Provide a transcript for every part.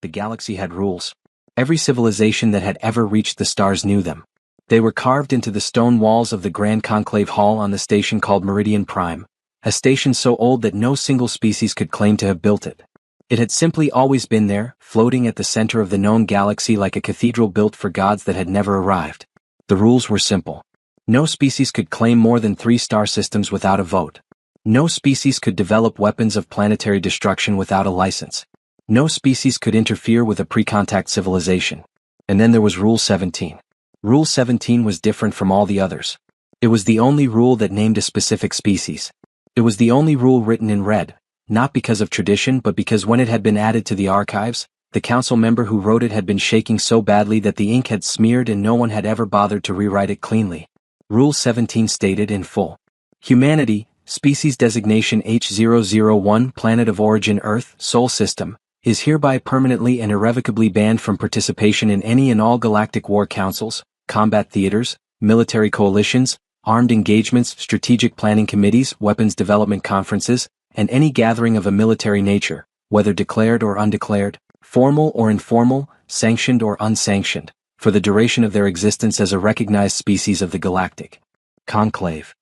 The galaxy had rules. Every civilization that had ever reached the stars knew them. They were carved into the stone walls of the Grand Conclave Hall on the station called Meridian Prime, a station so old that no single species could claim to have built it. It had simply always been there, floating at the center of the known galaxy like a cathedral built for gods that had never arrived. The rules were simple. No species could claim more than 3 star systems without a vote. No species could develop weapons of planetary destruction without a license. No species could interfere with a pre-contact civilization. And then there was Rule 17. Rule 17 was different from all the others. It was the only rule that named a specific species. It was the only rule written in red, not because of tradition but because when it had been added to the archives, the council member who wrote it had been shaking so badly that the ink had smeared and no one had ever bothered to rewrite it cleanly. Rule 17 stated in full: Humanity, species designation H001, planet of origin Earth, Sol system, is hereby permanently and irrevocably banned from participation in any and all galactic war councils, combat theaters, military coalitions, armed engagements, strategic planning committees, weapons development conferences, and any gathering of a military nature, whether declared or undeclared, formal or informal, sanctioned or unsanctioned, for the duration of their existence as a recognized species of the Galactic Conclave.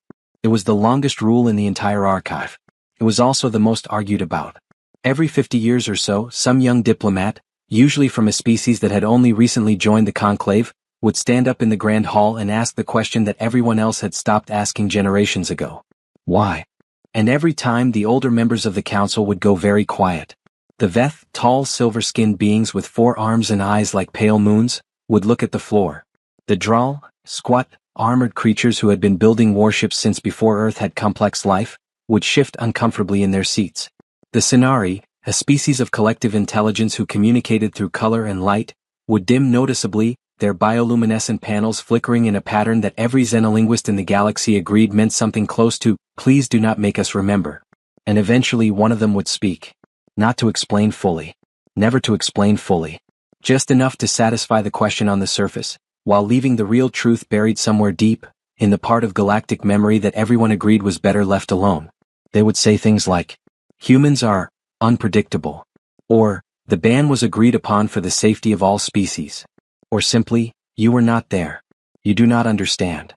It was the longest rule in the entire archive. It was also the most argued about. Every 50 years or so, some young diplomat, usually from a species that had only recently joined the conclave, would stand up in the Grand Hall and ask the question that everyone else had stopped asking generations ago. Why? And every time the older members of the council would go very quiet. The Veth, tall silver-skinned beings with 4 arms and eyes like pale moons, would look at the floor. The Draal, squat, armored creatures who had been building warships since before Earth had complex life, would shift uncomfortably in their seats. The Sinari, a species of collective intelligence who communicated through color and light, would dim noticeably, their bioluminescent panels flickering in a pattern that every xenolinguist in the galaxy agreed meant something close to, "Please do not make us remember." And eventually one of them would speak. Not to explain fully. Never to explain fully. Just enough to satisfy the question on the surface, while leaving the real truth buried somewhere deep, in the part of galactic memory that everyone agreed was better left alone. They would say things like, "Humans are unpredictable," or "The ban was agreed upon for the safety of all species," or simply, "You were not there. You do not understand."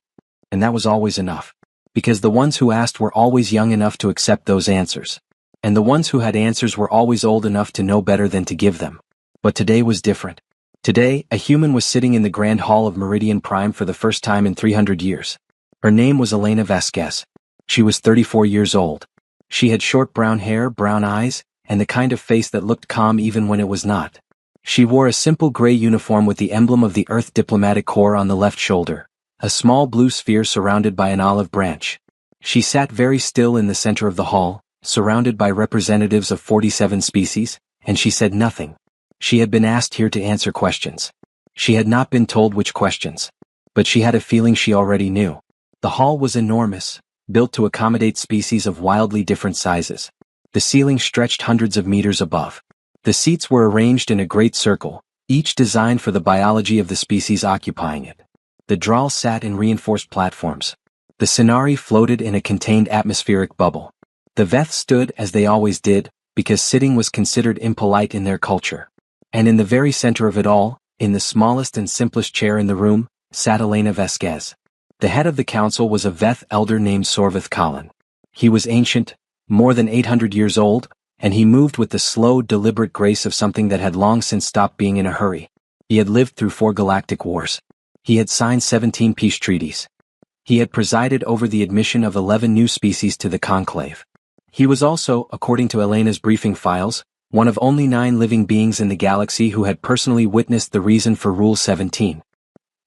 And that was always enough. Because the ones who asked were always young enough to accept those answers. And the ones who had answers were always old enough to know better than to give them. But today was different. Today, a human was sitting in the Grand Hall of Meridian Prime for the first time in 300 years. Her name was Elena Vasquez. She was 34 years old. She had short brown hair, brown eyes, and the kind of face that looked calm even when it was not. She wore a simple gray uniform with the emblem of the Earth Diplomatic Corps on the left shoulder, a small blue sphere surrounded by an olive branch. She sat very still in the center of the hall, surrounded by representatives of 47 species, and she said nothing. She had been asked here to answer questions. She had not been told which questions. But she had a feeling she already knew. The hall was enormous, built to accommodate species of wildly different sizes. The ceiling stretched hundreds of meters above. The seats were arranged in a great circle, each designed for the biology of the species occupying it. The Draal sat in reinforced platforms. The Sinari floated in a contained atmospheric bubble. The Veth stood as they always did, because sitting was considered impolite in their culture. And in the very center of it all, in the smallest and simplest chair in the room, sat Elena Vasquez. The head of the council was a Veth elder named Sorvith Colin. He was ancient, more than 800 years old, and he moved with the slow, deliberate grace of something that had long since stopped being in a hurry. He had lived through 4 galactic wars. He had signed 17 peace treaties. He had presided over the admission of 11 new species to the conclave. He was also, according to Elena's briefing files, one of only 9 living beings in the galaxy who had personally witnessed the reason for Rule 17.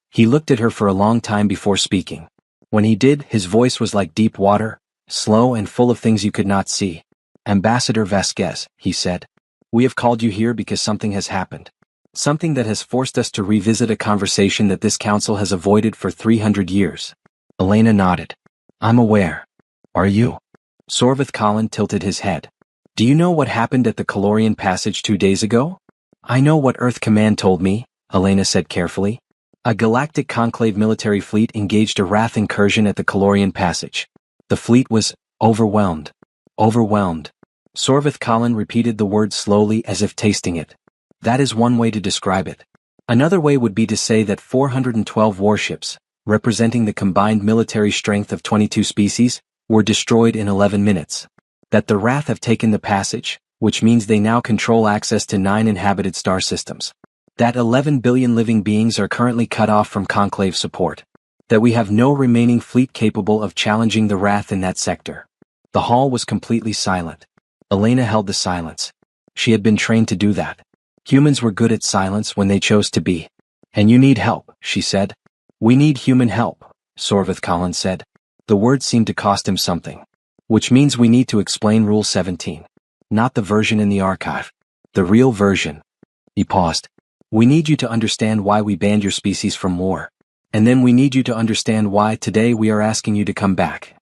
He looked at her for a long time before speaking. When he did, his voice was like deep water, slow and full of things you could not see. "Ambassador Vasquez," he said, "we have called you here because something has happened. Something that has forced us to revisit a conversation that this council has avoided for 300 years. Elena nodded. "I'm aware. Are you?" Sorvith Colin tilted his head. "Do you know what happened at the Calorian Passage 2 days ago?" "I know what Earth Command told me," Elena said carefully. "A galactic conclave military fleet engaged a wrath incursion at the Calorian Passage. The fleet was overwhelmed. Overwhelmed." Sorvith Colin repeated the word slowly as if tasting it. That is one way to describe it. Another way would be to say that 412 warships, representing the combined military strength of 22 species, were destroyed in 11 minutes. That the Wrath have taken the passage, which means they now control access to 9 inhabited star systems. That 11 billion living beings are currently cut off from Conclave support. That we have no remaining fleet capable of challenging the Wrath in that sector. The hall was completely silent. Elena held the silence. She had been trained to do that. Humans were good at silence when they chose to be. And you need help, she said. We need human help, Sorvith Collins said. The word seemed to cost him something. Which means we need to explain Rule 17. Not the version in the archive. The real version. He paused. We need you to understand why we banned your species from war. And then we need you to understand why today we are asking you to come back.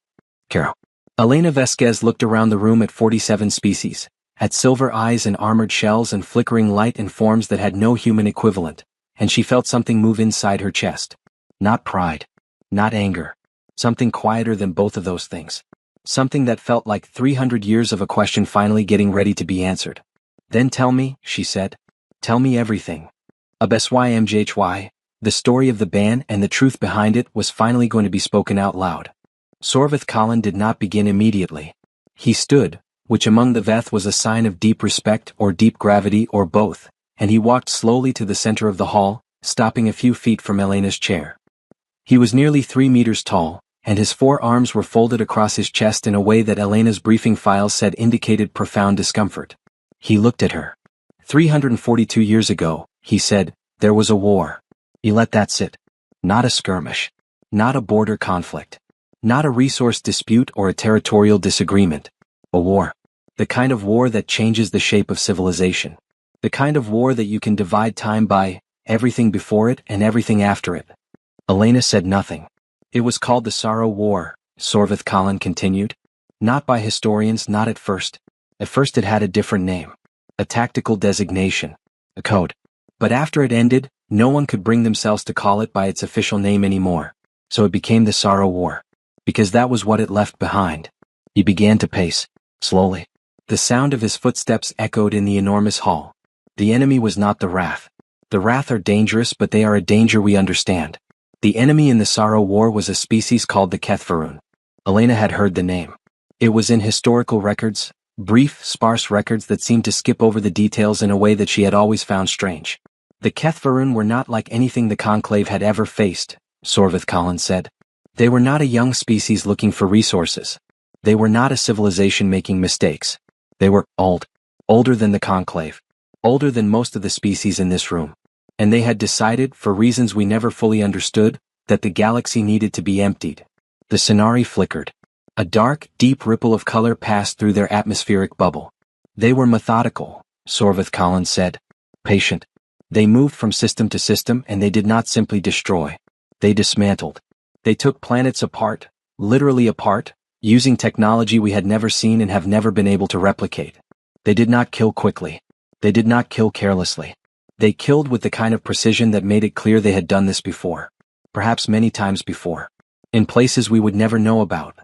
Caro. Elena Vesquez looked around the room at 47 species, at silver eyes and armored shells and flickering light in forms that had no human equivalent, and she felt something move inside her chest. Not pride. Not anger. Something quieter than both of those things. Something that felt like 300 years of a question finally getting ready to be answered. Then tell me, she said. Tell me everything. HFY, the story of the ban and the truth behind it was finally going to be spoken out loud. Sorvith Collin did not begin immediately. He stood, which among the Veth was a sign of deep respect or deep gravity or both, and he walked slowly to the center of the hall, stopping a few feet from Elena's chair. He was nearly 3 meters tall, and his 4 arms were folded across his chest in a way that Elena's briefing files said indicated profound discomfort. He looked at her. 342 years ago, he said, there was a war. You let that sit. Not a skirmish. Not a border conflict. Not a resource dispute or a territorial disagreement. A war. The kind of war that changes the shape of civilization. The kind of war that you can divide time by, everything before it and everything after it. Elena said nothing. It was called the Sorrow War, Sorvith Collin continued. Not by historians, not at first. At first it had a different name. A tactical designation. A code. But after it ended, no one could bring themselves to call it by its official name anymore. So it became the Sorrow War. Because that was what it left behind. He began to pace, slowly. The sound of his footsteps echoed in the enormous hall. The enemy was not the Wrath. The Wrath are dangerous, but they are a danger we understand. The enemy in the Sorrow War was a species called the Kethfarun. Elena had heard the name. It was in historical records, brief, sparse records that seemed to skip over the details in a way that she had always found strange. The Kethfarun were not like anything the Conclave had ever faced, Sorvith Collins said. They were not a young species looking for resources. They were not a civilization making mistakes. They were old. Older than the Conclave. Older than most of the species in this room. And they had decided, for reasons we never fully understood, that the galaxy needed to be emptied. The Sonari flickered. A dark, deep ripple of color passed through their atmospheric bubble. They were methodical, Sorvith Collins said. Patient. They moved from system to system and they did not simply destroy. They dismantled. They took planets apart, literally apart, using technology we had never seen and have never been able to replicate. They did not kill quickly. They did not kill carelessly. They killed with the kind of precision that made it clear they had done this before. Perhaps many times before. In places we would never know about.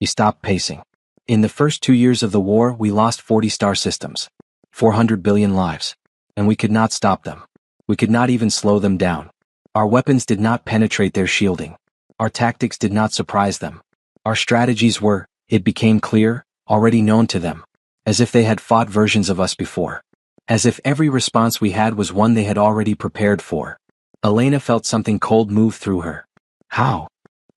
He stopped pacing. In the first 2 years of the war we lost 40 star systems. 400 billion lives. And we could not stop them. We could not even slow them down. Our weapons did not penetrate their shielding. Our tactics did not surprise them. Our strategies were, it became clear, already known to them. As if they had fought versions of us before. As if every response we had was one they had already prepared for. Elena felt something cold move through her. How?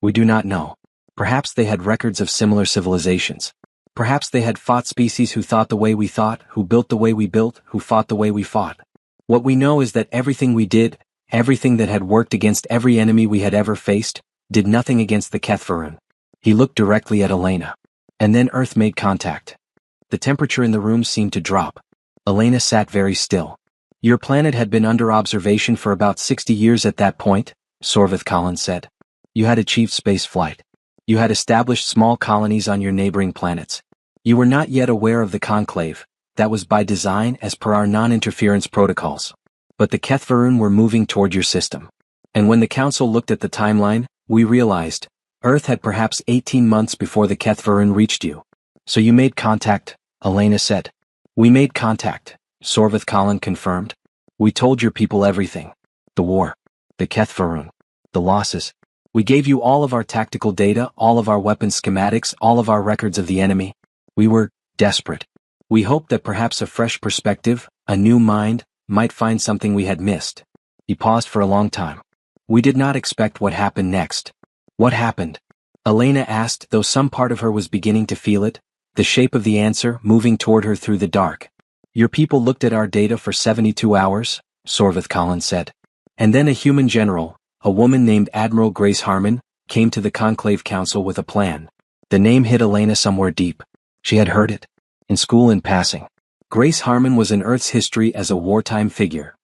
We do not know. Perhaps they had records of similar civilizations. Perhaps they had fought species who thought the way we thought, who built the way we built, who fought the way we fought. What we know is that everything we did, everything that had worked against every enemy we had ever faced, did nothing against the Kethfarun. He looked directly at Elena. And then Earth made contact. The temperature in the room seemed to drop. Elena sat very still. Your planet had been under observation for about 60 years at that point, Sorvith Collins said. You had achieved space flight. You had established small colonies on your neighboring planets. You were not yet aware of the Conclave. That was by design as per our non-interference protocols. But the Kethfarun were moving toward your system. And when the Council looked at the timeline, we realized, Earth had perhaps 18 months before the Kethfarun reached you. So you made contact, Elena said. We made contact, Sorvith Collin confirmed. We told your people everything. The war. The Kethfarun. The losses. We gave you all of our tactical data, all of our weapon schematics, all of our records of the enemy. We were desperate. We hoped that perhaps a fresh perspective, a new mind, might find something we had missed. He paused for a long time. We did not expect what happened next. What happened? Elena asked, though some part of her was beginning to feel it, the shape of the answer moving toward her through the dark. Your people looked at our data for 72 hours, Sorvith Collins said. And then a human general, a woman named Admiral Grace Harmon, came to the Conclave Council with a plan. The name hit Elena somewhere deep. She had heard it. In school in passing. Grace Harmon was in Earth's history as a wartime figure.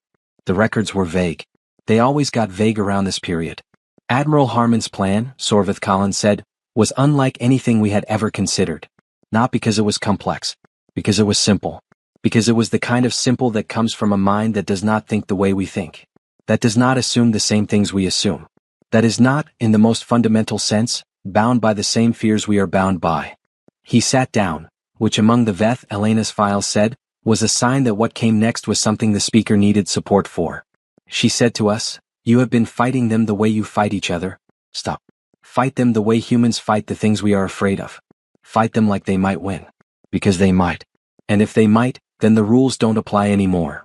The records were vague. They always got vague around this period. Admiral Harmon's plan, Sorvith Collins said, was unlike anything we had ever considered. Not because it was complex. Because it was simple. Because it was the kind of simple that comes from a mind that does not think the way we think. That does not assume the same things we assume. That is not, in the most fundamental sense, bound by the same fears we are bound by. He sat down, which among the Veth Elena's files said, was a sign that what came next was something the speaker needed support for. She said to us, "You have been fighting them the way you fight each other. Stop. Fight them the way humans fight the things we are afraid of. Fight them like they might win. Because they might. And if they might, then the rules don't apply anymore."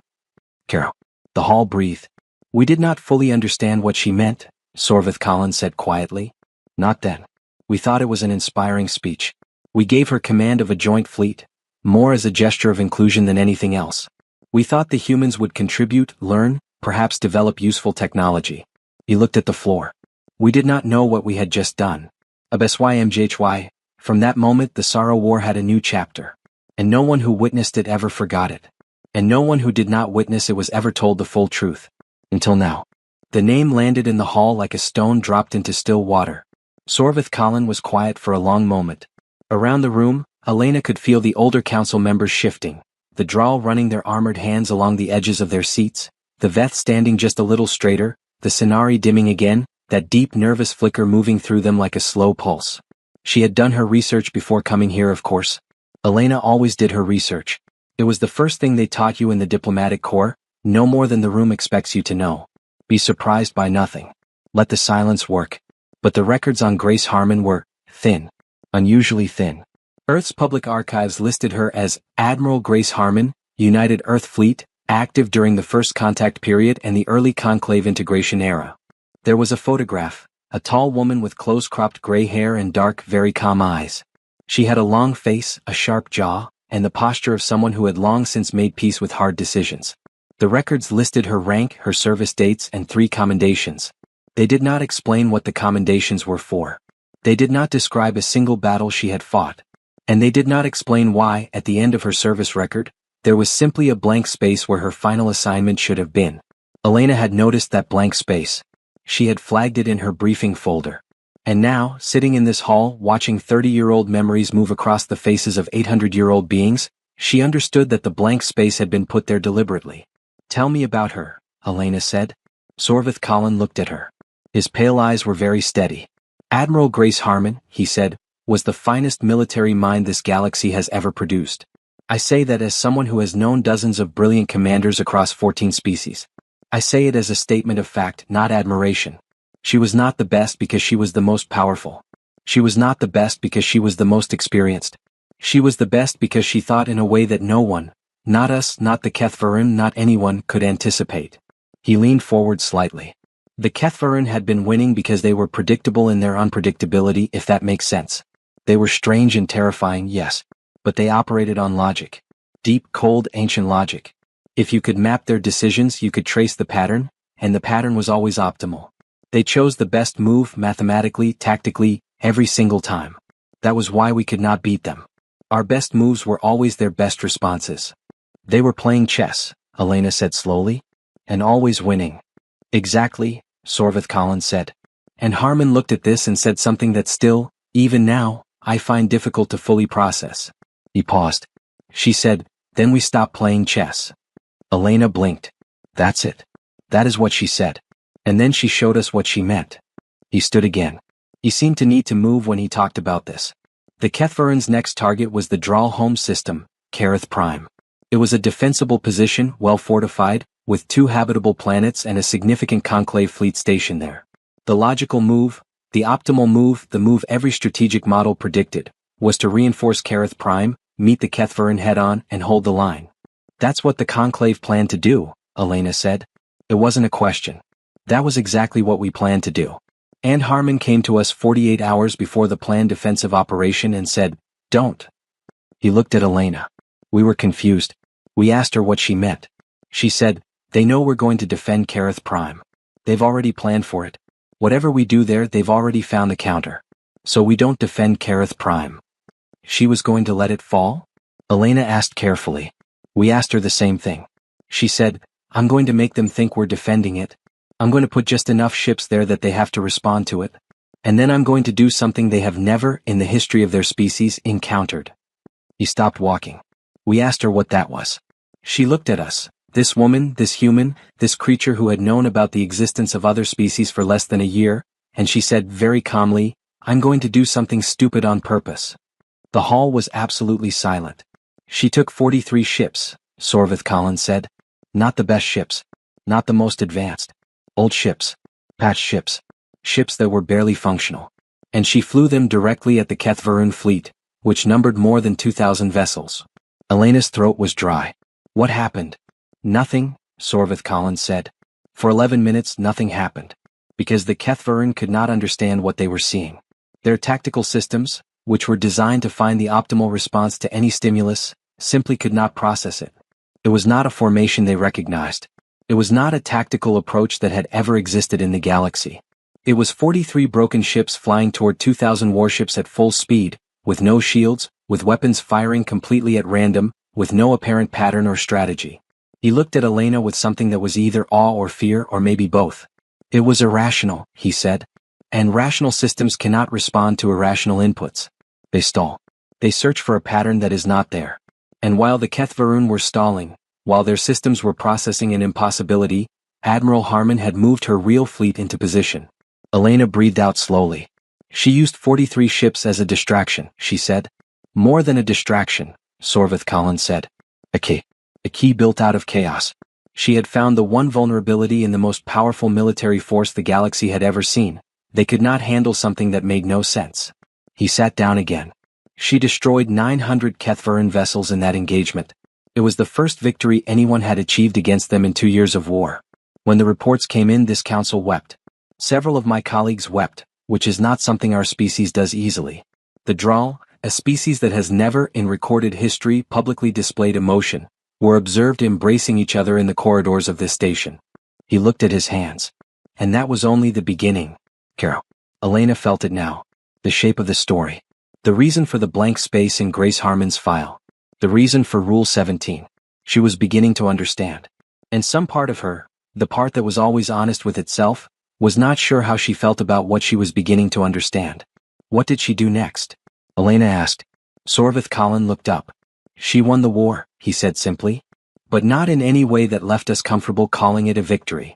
Carol. The hall breathed. We did not fully understand what she meant, Sorvith Collins said quietly. Not then. We thought it was an inspiring speech. We gave her command of a joint fleet, more as a gesture of inclusion than anything else. We thought the humans would contribute, learn, perhaps develop useful technology. He looked at the floor. We did not know what we had just done. HFY. From that moment the Sorrow War had a new chapter. And no one who witnessed it ever forgot it. And no one who did not witness it was ever told the full truth. Until now. The name landed in the hall like a stone dropped into still water. Sorvith Collins was quiet for a long moment. Around the room, Elena could feel the older council members shifting, the Drawl running their armored hands along the edges of their seats, the Veth standing just a little straighter, the Sonari dimming again, that deep nervous flicker moving through them like a slow pulse. She had done her research before coming here, of course. Elena always did her research. It was the first thing they taught you in the diplomatic corps, no more than the room expects you to know. Be surprised by nothing. Let the silence work. But the records on Grace Harmon were thin. Unusually thin. Earth's public archives listed her as Admiral Grace Harmon, United Earth Fleet, active during the First Contact period and the early Conclave integration era. There was a photograph, a tall woman with close-cropped gray hair and dark, very calm eyes. She had a long face, a sharp jaw, and the posture of someone who had long since made peace with hard decisions. The records listed her rank, her service dates, and 3 commendations. They did not explain what the commendations were for. They did not describe a single battle she had fought. And they did not explain why, at the end of her service record, there was simply a blank space where her final assignment should have been. Elena had noticed that blank space. She had flagged it in her briefing folder. And now, sitting in this hall, watching 30-year-old memories move across the faces of 800-year-old beings, she understood that the blank space had been put there deliberately. Tell me about her, Elena said. Sorvith Collins looked at her. His pale eyes were very steady. Admiral Grace Harmon, he said, was the finest military mind this galaxy has ever produced. I say that as someone who has known dozens of brilliant commanders across 14 species. I say it as a statement of fact, not admiration. She was not the best because she was the most powerful. She was not the best because she was the most experienced. She was the best because she thought in a way that no one, not us, not the Kethfarun, not anyone, could anticipate. He leaned forward slightly. The Kethfarun had been winning because they were predictable in their unpredictability, if that makes sense. They were strange and terrifying, yes. But they operated on logic. Deep, cold, ancient logic. If you could map their decisions, you could trace the pattern, and the pattern was always optimal. They chose the best move, mathematically, tactically, every single time. That was why we could not beat them. Our best moves were always their best responses. They were playing chess, Elena said slowly. And always winning. Exactly, Sorvith Collins said. And Harmon looked at this and said something that still, even now, I find difficult to fully process. He paused. She said, then we stopped playing chess. Elena blinked. That's it. That is what she said. And then she showed us what she meant. He stood again. He seemed to need to move when he talked about this. The Kethfarun's next target was the Drawl home system, Kareth Prime. It was a defensible position, well fortified, with 2 habitable planets and a significant conclave fleet stationed there. The logical move, the optimal move, the move every strategic model predicted, was to reinforce Kareth Prime, meet the Kethvarin head-on, and hold the line. That's what the Conclave planned to do, Elena said. It wasn't a question. That was exactly what we planned to do. And Harmon came to us 48 hours before the planned defensive operation and said, "Don't." He looked at Elena. We were confused. We asked her what she meant. She said, "They know we're going to defend Kareth Prime. They've already planned for it. Whatever we do there, they've already found the counter. So we don't defend Kareth Prime." She was going to let it fall? Elena asked carefully. We asked her the same thing. She said, "I'm going to make them think we're defending it. I'm going to put just enough ships there that they have to respond to it. And then I'm going to do something they have never, in the history of their species, encountered." He stopped walking. We asked her what that was. She looked at us. This woman, this human, this creature who had known about the existence of other species for less than a year, and she said very calmly, "I'm going to do something stupid on purpose." The hall was absolutely silent. "She took 43 ships, Sorvith Collins said. "Not the best ships. Not the most advanced. Old ships. Patched ships. Ships that were barely functional. And she flew them directly at the Kethvarin fleet, which numbered more than 2,000 vessels." Elena's throat was dry. "What happened?" "Nothing," Sorvith Collins said. "For 11 minutes nothing happened. Because the Kethvarin could not understand what they were seeing. Their tactical systems, which were designed to find the optimal response to any stimulus, simply could not process it. It was not a formation they recognized. It was not a tactical approach that had ever existed in the galaxy. It was 43 broken ships flying toward 2,000 warships at full speed, with no shields, with weapons firing completely at random, with no apparent pattern or strategy. He looked at Elena with something that was either awe or fear or maybe both. "It was irrational," he said. "And rational systems cannot respond to irrational inputs. They stall. They search for a pattern that is not there. And while the Kethvarin were stalling, while their systems were processing an impossibility, Admiral Harmon had moved her real fleet into position." Elena breathed out slowly. "She used 43 ships as a distraction," she said. "More than a distraction," Sorvith Collins said. A key built out of chaos. She had found the one vulnerability in the most powerful military force the galaxy had ever seen. They could not handle something that made no sense. He sat down again. "She destroyed 900 Kethvarin vessels in that engagement. It was the first victory anyone had achieved against them in 2 years of war. When the reports came in, this council wept. Several of my colleagues wept, which is not something our species does easily. The Draal, a species that has never in recorded history publicly displayed emotion, were observed embracing each other in the corridors of this station." He looked at his hands. "And that was only the beginning, Caro." Elena felt it now. The shape of the story. The reason for the blank space in Grace Harmon's file. The reason for Rule 17. She was beginning to understand. And some part of her, the part that was always honest with itself, was not sure how she felt about what she was beginning to understand. What did she do next? Elena asked. Sorvith Collins looked up. "She won the war," he said simply. "But not in any way that left us comfortable calling it a victory.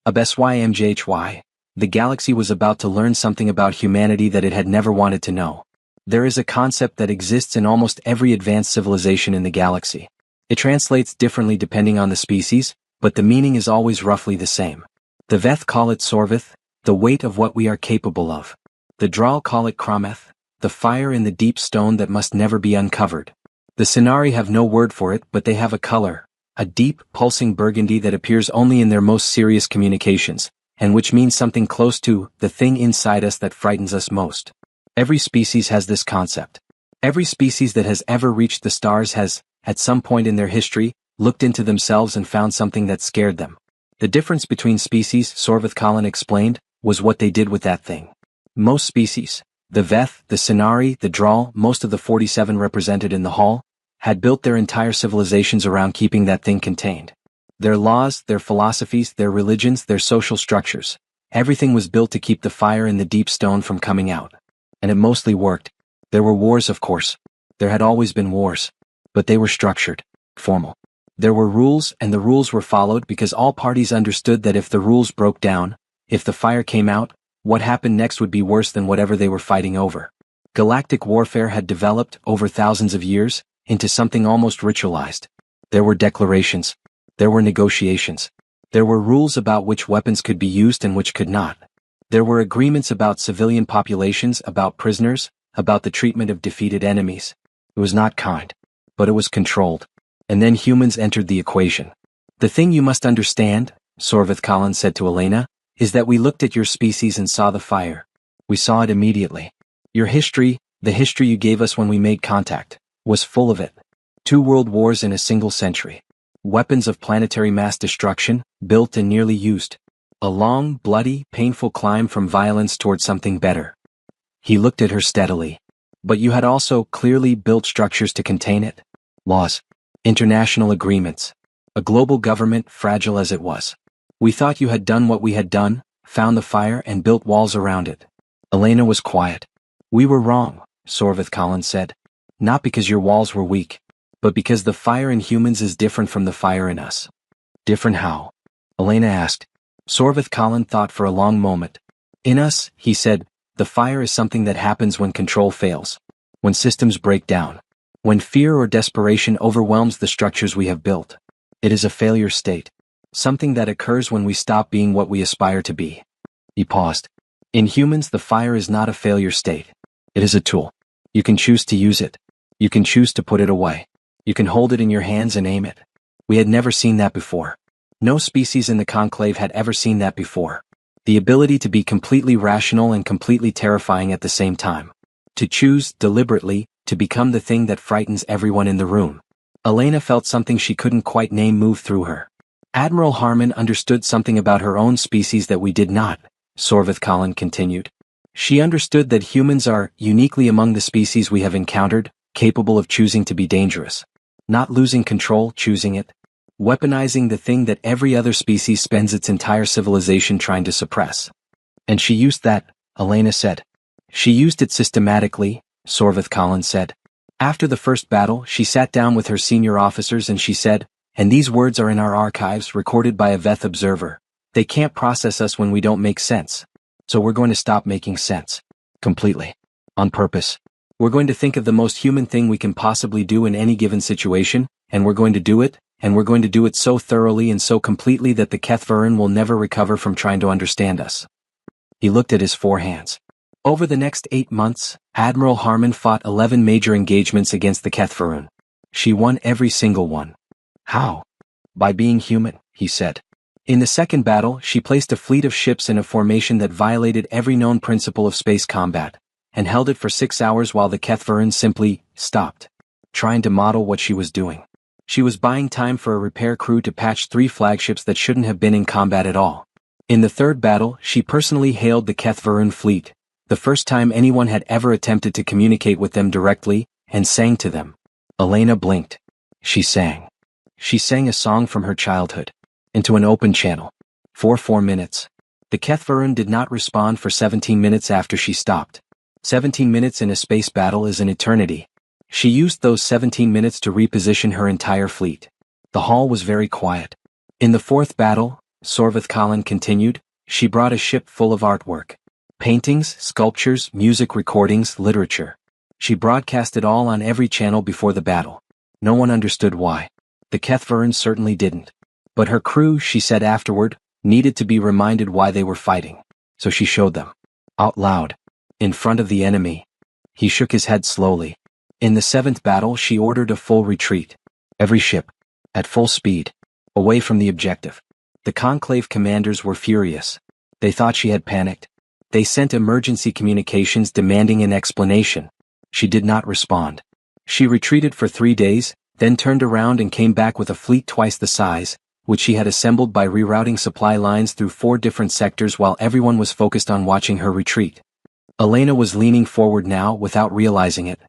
HFY, the galaxy was about to learn something about humanity that it had never wanted to know. There is a concept that exists in almost every advanced civilization in the galaxy. It translates differently depending on the species, but the meaning is always roughly the same. The Veth call it Sorvith, the weight of what we are capable of. The Draal call it Krometh, the fire in the deep stone that must never be uncovered. The Sinari have no word for it, but they have a color, a deep, pulsing burgundy that appears only in their most serious communications, and which means something close to the thing inside us that frightens us most. Every species has this concept. Every species that has ever reached the stars has, at some point in their history, looked into themselves and found something that scared them. The difference between species, Sorvith Collins explained, was what they did with that thing. Most species, the Veth, the Sinari, the Draal, most of the 47 represented in the hall, had built their entire civilizations around keeping that thing contained. Their laws, their philosophies, their religions, their social structures, everything was built to keep the fire in the deep stone from coming out. And it mostly worked. There were wars, of course. There had always been wars. But they were structured, formal. There were rules, and the rules were followed because all parties understood that if the rules broke down, if the fire came out, what happened next would be worse than whatever they were fighting over. Galactic warfare had developed, over thousands of years, into something almost ritualized. There were declarations. There were negotiations. There were rules about which weapons could be used and which could not. There were agreements about civilian populations, about prisoners, about the treatment of defeated enemies. It was not kind, but it was controlled. And then humans entered the equation. The thing you must understand, Sorvith Collins said to Elena, is that we looked at your species and saw the fire. We saw it immediately. Your history, the history you gave us when we made contact, was full of it. 2 world wars in a single century. Weapons of planetary mass destruction, built and nearly used. A long, bloody, painful climb from violence toward something better. He looked at her steadily. But you had also clearly built structures to contain it. Laws. International agreements. A global government, fragile as it was. We thought you had done what we had done, found the fire and built walls around it. Elena was quiet. We were wrong, Sorvith Collins said. Not because your walls were weak, but because the fire in humans is different from the fire in us. Different how? Elena asked. Sorvith Collins thought for a long moment. In us, he said, the fire is something that happens when control fails. When systems break down. When fear or desperation overwhelms the structures we have built. It is a failure state. Something that occurs when we stop being what we aspire to be. He paused. In humans, the fire is not a failure state. It is a tool. You can choose to use it. You can choose to put it away. You can hold it in your hands and aim it. We had never seen that before. No species in the conclave had ever seen that before. The ability to be completely rational and completely terrifying at the same time. To choose, deliberately, to become the thing that frightens everyone in the room. Elena felt something she couldn't quite name move through her. Admiral Harmon understood something about her own species that we did not, Sorvith Collins continued. She understood that humans are, uniquely among the species we have encountered, capable of choosing to be dangerous. Not losing control, choosing it. Weaponizing the thing that every other species spends its entire civilization trying to suppress. And she used that, Elena said. She used it systematically, Sorvith Collins said. After the first battle, she sat down with her senior officers and she said, and these words are in our archives recorded by a Veth observer. They can't process us when we don't make sense. So we're going to stop making sense. Completely. On purpose. We're going to think of the most human thing we can possibly do in any given situation, and we're going to do it, and we're going to do it so thoroughly and so completely that the Kethvarin will never recover from trying to understand us. He looked at his 4 hands. Over the next 8 months, Admiral Harmon fought 11 major engagements against the Kethvarin. She won every single one. How? By being human, he said. In the second battle, she placed a fleet of ships in a formation that violated every known principle of space combat, and held it for 6 hours while the Kethvarin simply stopped, trying to model what she was doing. She was buying time for a repair crew to patch 3 flagships that shouldn't have been in combat at all. In the third battle, she personally hailed the Kethvarin fleet, the first time anyone had ever attempted to communicate with them directly, and sang to them. Elena blinked. She sang. She sang a song from her childhood. Into an open channel. For 4 minutes. The Kethvarin did not respond for 17 minutes after she stopped. 17 minutes in a space battle is an eternity. She used those 17 minutes to reposition her entire fleet. The hall was very quiet. In the fourth battle, Sorvith Collins continued, she brought a ship full of artwork. Paintings, sculptures, music recordings, literature. She broadcast it all on every channel before the battle. No one understood why. The Kethvarin certainly didn't. But her crew, she said afterward, needed to be reminded why they were fighting. So she showed them. Out loud. In front of the enemy. He shook his head slowly. In the 7th battle, she ordered a full retreat. Every ship. At full speed. Away from the objective. The Conclave commanders were furious. They thought she had panicked. They sent emergency communications demanding an explanation. She did not respond. She retreated for 3 days, then turned around and came back with a fleet twice the size, which she had assembled by rerouting supply lines through 4 different sectors while everyone was focused on watching her retreat. Elena was leaning forward now without realizing it.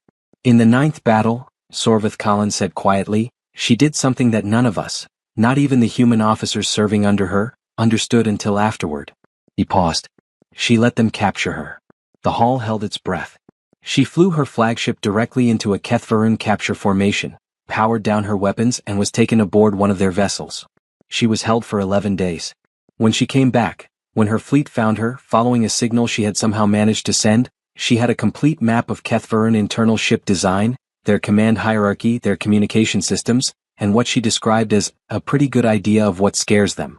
In the 9th battle, Sorvith Collins said quietly, she did something that none of us, not even the human officers serving under her, understood until afterward. He paused. She let them capture her. The hall held its breath. She flew her flagship directly into a Kethvarin capture formation, powered down her weapons and was taken aboard one of their vessels. She was held for 11 days. When she came back, when her fleet found her, following a signal she had somehow managed to send, she had a complete map of Kethvarin internal ship design, their command hierarchy, their communication systems, and what she described as a pretty good idea of what scares them.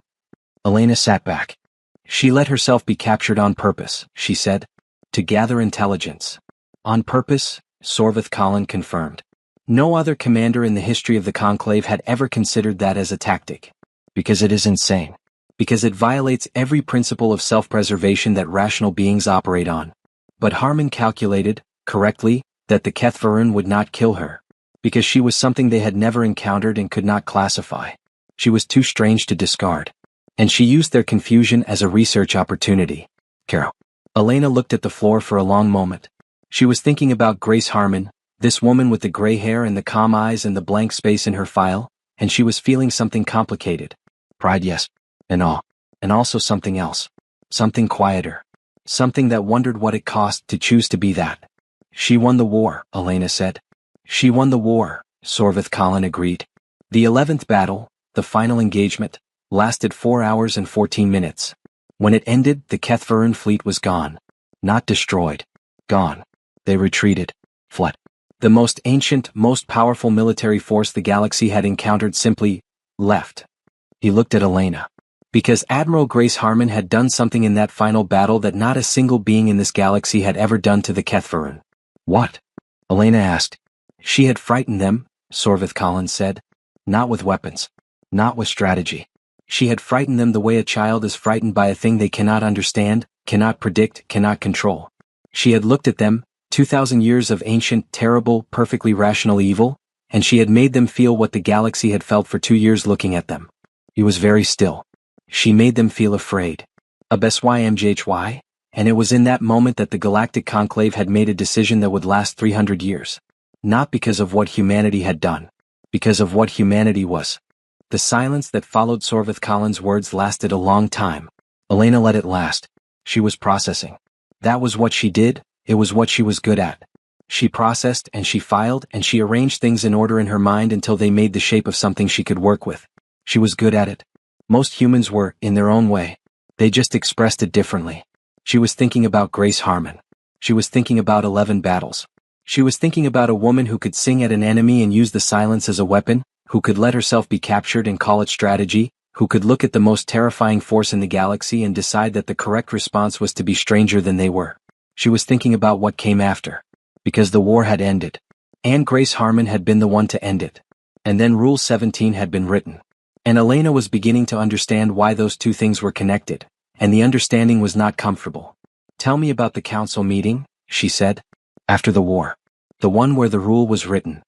Elena sat back. She let herself be captured on purpose, she said. To gather intelligence. On purpose, Sorvith Colin confirmed. No other commander in the history of the Conclave had ever considered that as a tactic. Because it is insane. Because it violates every principle of self-preservation that rational beings operate on. But Harmon calculated, correctly, that the Kethvarun would not kill her. Because she was something they had never encountered and could not classify. She was too strange to discard. And she used their confusion as a research opportunity. Carol. Elena looked at the floor for a long moment. She was thinking about Grace Harmon, this woman with the gray hair and the calm eyes and the blank space in her file, and she was feeling something complicated. Pride, yes. And awe. And also something else. Something quieter. Something that wondered what it cost to choose to be that. She won the war, Elena said. She won the war, Sorvith Colin agreed. The 11th battle, the final engagement, lasted 4 hours and 14 minutes. When it ended, the Kethvarun fleet was gone. Not destroyed. Gone. They retreated. Fled. The most ancient, most powerful military force the galaxy had encountered simply left. He looked at Elena. Because Admiral Grace Harmon had done something in that final battle that not a single being in this galaxy had ever done to the Kethvarun. What? Elena asked. She had frightened them, Sorvith Colin said. Not with weapons. Not with strategy. She had frightened them the way a child is frightened by a thing they cannot understand, cannot predict, cannot control. She had looked at them, 2,000 years of ancient, terrible, perfectly rational evil, and she had made them feel what the galaxy had felt for 2 years looking at them. It was very still. She made them feel afraid. HFY, and it was in that moment that the Galactic Conclave had made a decision that would last 300 years. Not because of what humanity had done. Because of what humanity was. The silence that followed Sorvith Colin's words lasted a long time. Elena let it last. She was processing. That was what she did, it was what she was good at. She processed and she filed and she arranged things in order in her mind until they made the shape of something she could work with. She was good at it. Most humans were, in their own way. They just expressed it differently. She was thinking about Grace Harmon. She was thinking about 11 battles. She was thinking about a woman who could sing at an enemy and use the silence as a weapon, who could let herself be captured and call it strategy, who could look at the most terrifying force in the galaxy and decide that the correct response was to be stranger than they were. She was thinking about what came after. Because the war had ended. And Grace Harmon had been the one to end it. And then Rule 17 had been written. And Elena was beginning to understand why those two things were connected, and the understanding was not comfortable. Tell me about the council meeting, she said. After the war. The one where the rule was written.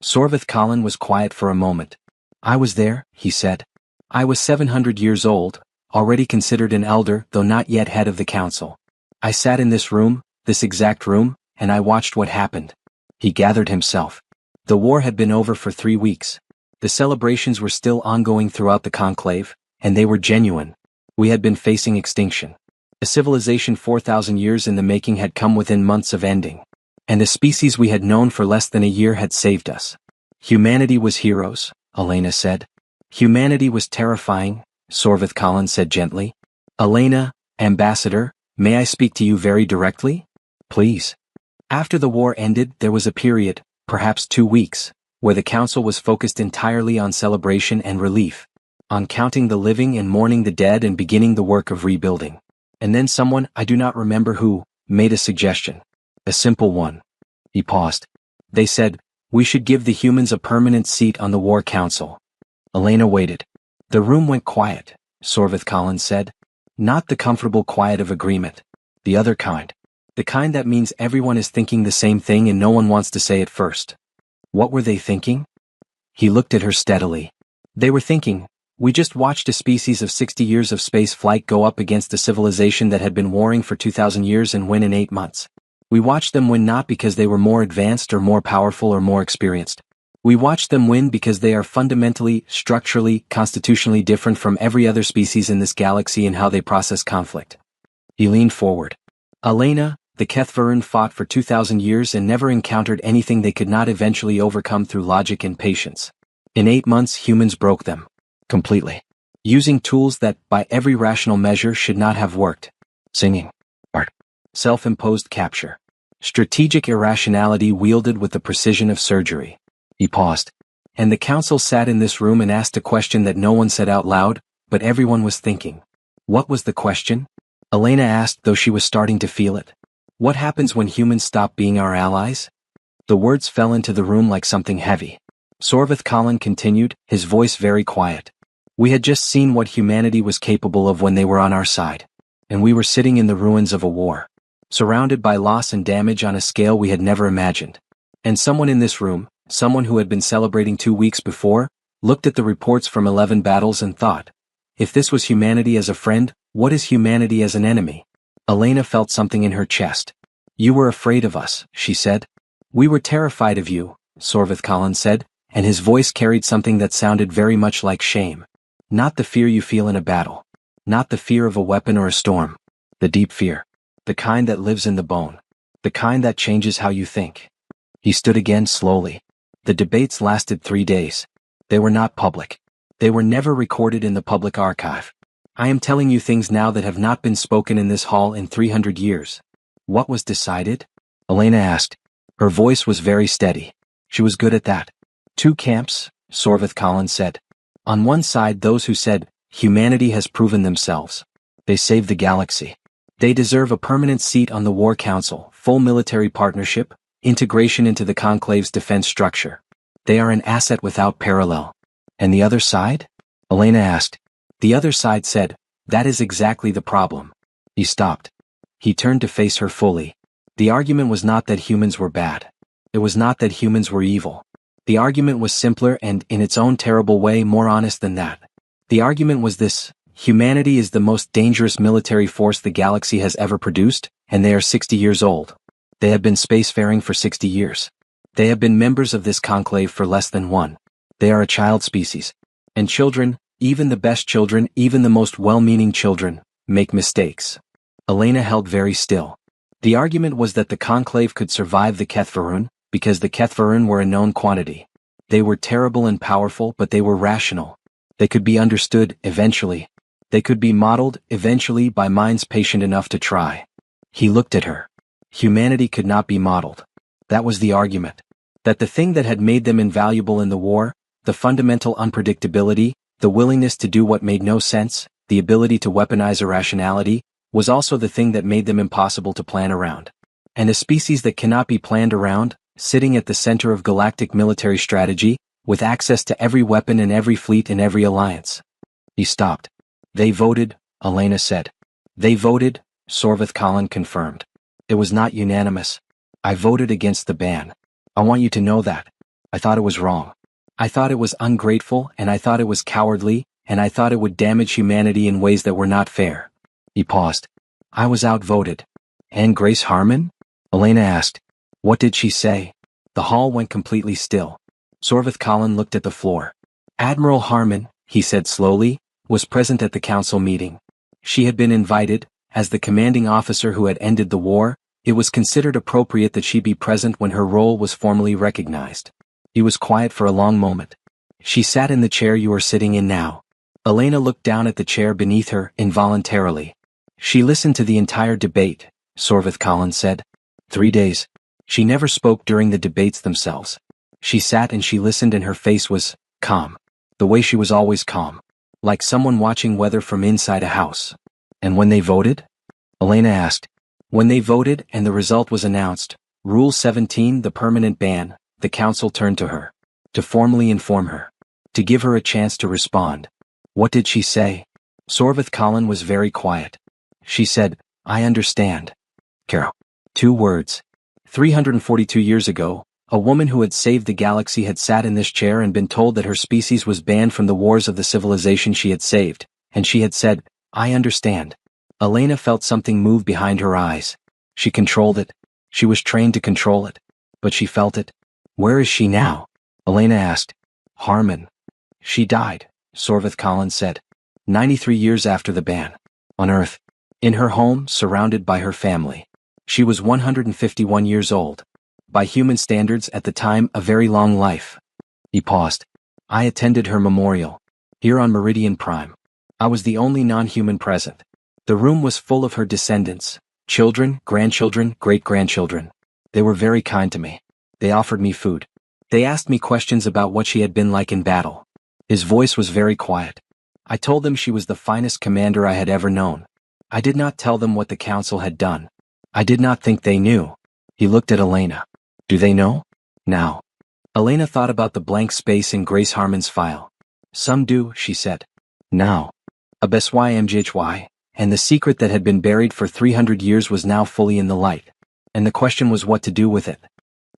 Sorvith Colin was quiet for a moment. I was there, he said. I was 700 years old, already considered an elder though not yet head of the council. I sat in this room, this exact room, and I watched what happened. He gathered himself. The war had been over for 3 weeks. The celebrations were still ongoing throughout the conclave, and they were genuine. We had been facing extinction. A civilization 4,000 years in the making had come within months of ending. And a species we had known for less than a year had saved us. Humanity was heroes, Elena said. Humanity was terrifying, Sorvith Colin said gently. Elena, Ambassador, may I speak to you very directly? Please. After the war ended, there was a period, perhaps 2 weeks, where the council was focused entirely on celebration and relief, on counting the living and mourning the dead and beginning the work of rebuilding. And then someone, I do not remember who, made a suggestion. A simple one. He paused. They said, we should give the humans a permanent seat on the war council. Elena waited. The room went quiet, Sorvith Colin said. Not the comfortable quiet of agreement. The other kind. The kind that means everyone is thinking the same thing and no one wants to say it first. What were they thinking? He looked at her steadily. They were thinking, we just watched a species of 60 years of space flight go up against a civilization that had been warring for 2,000 years and win in 8 months. We watched them win not because they were more advanced or more powerful or more experienced. We watched them win because they are fundamentally, structurally, constitutionally different from every other species in this galaxy in how they process conflict. He leaned forward. Elena, the Kethvarun fought for 2,000 years and never encountered anything they could not eventually overcome through logic and patience. In 8 months humans broke them. Completely. Using tools that, by every rational measure, should not have worked. Singing. Art. Self-imposed capture. Strategic irrationality wielded with the precision of surgery. He paused. And the council sat in this room and asked a question that no one said out loud, but everyone was thinking. What was the question? Elena asked, though she was starting to feel it. What happens when humans stop being our allies? The words fell into the room like something heavy. Sorvith Colin continued, his voice very quiet. We had just seen what humanity was capable of when they were on our side. And we were sitting in the ruins of a war, surrounded by loss and damage on a scale we had never imagined. And someone in this room, someone who had been celebrating 2 weeks before, looked at the reports from 11 battles and thought, if this was humanity as a friend, what is humanity as an enemy? Elena felt something in her chest. You were afraid of us, she said. We were terrified of you, Sorvith Colin said, and his voice carried something that sounded very much like shame. Not the fear you feel in a battle. Not the fear of a weapon or a storm. The deep fear. The kind that lives in the bone. The kind that changes how you think. He stood again slowly. The debates lasted 3 days. They were not public. They were never recorded in the public archive. I am telling you things now that have not been spoken in this hall in 300 years. What was decided? Elena asked. Her voice was very steady. She was good at that. 2 camps, Sorvith Colin said. On one side those who said, humanity has proven themselves. They saved the galaxy. They deserve a permanent seat on the War Council, full military partnership, integration into the Conclave's defense structure. They are an asset without parallel. And the other side? Elena asked. The other side said, that is exactly the problem. He stopped. He turned to face her fully. The argument was not that humans were bad. It was not that humans were evil. The argument was simpler and, in its own terrible way, more honest than that. The argument was this: humanity is the most dangerous military force the galaxy has ever produced, and they are 60 years old. They have been spacefaring for 60 years. They have been members of this conclave for less than 1. They are a child species. And children, even the best children, even the most well-meaning children, make mistakes. Elena held very still. The argument was that the conclave could survive the Kethvarun, because the Kethvarun were a known quantity. They were terrible and powerful, but they were rational. They could be understood, eventually. They could be modeled, eventually, by minds patient enough to try. He looked at her. Humanity could not be modeled. That was the argument. That the thing that had made them invaluable in the war, the fundamental unpredictability, the willingness to do what made no sense, the ability to weaponize irrationality, was also the thing that made them impossible to plan around. And a species that cannot be planned around, sitting at the center of galactic military strategy, with access to every weapon and every fleet and every alliance. He stopped. They voted, Elena said. They voted, Sorvith Colin confirmed. It was not unanimous. I voted against the ban. I want you to know that. I thought it was wrong. I thought it was ungrateful, and I thought it was cowardly, and I thought it would damage humanity in ways that were not fair. He paused. I was outvoted. And Grace Harmon? Elena asked. What did she say? The hall went completely still. Sorvith Colin looked at the floor. Admiral Harmon, he said slowly, was present at the council meeting. She had been invited. As the commanding officer who had ended the war, it was considered appropriate that she be present when her role was formally recognized. He was quiet for a long moment. She sat in the chair you are sitting in now. Elena looked down at the chair beneath her, involuntarily. She listened to the entire debate, Sorvith Colin said. 3 days. She never spoke during the debates themselves. She sat and she listened, and her face was calm. The way she was always calm. Like someone watching weather from inside a house. And when they voted? Elena asked. When they voted and the result was announced, Rule 17, the permanent ban, the council turned to her. To formally inform her. To give her a chance to respond. What did she say? Sorvith Colin was very quiet. She said, I understand. Carol. 2 words. 342 years ago, a woman who had saved the galaxy had sat in this chair and been told that her species was banned from the wars of the civilization she had saved, and she had said, I understand. Elena felt something move behind her eyes. She controlled it. She was trained to control it. But she felt it. Where is she now? Elena asked. Harmon. She died, Sorvith Colin said. 93 years after the ban. On Earth. In her home, surrounded by her family. She was 151 years old. By human standards at the time, a very long life. He paused. I attended her memorial. Here on Meridian Prime. I was the only non-human present. The room was full of her descendants. Children, grandchildren, great-grandchildren. They were very kind to me. They offered me food. They asked me questions about what she had been like in battle. His voice was very quiet. I told them she was the finest commander I had ever known. I did not tell them what the council had done. I did not think they knew. He looked at Elena. Do they know? Now. Elena thought about the blank space in Grace Harmon's file. Some do, she said. Now. HFY, and the secret that had been buried for 300 years was now fully in the light. And the question was what to do with it.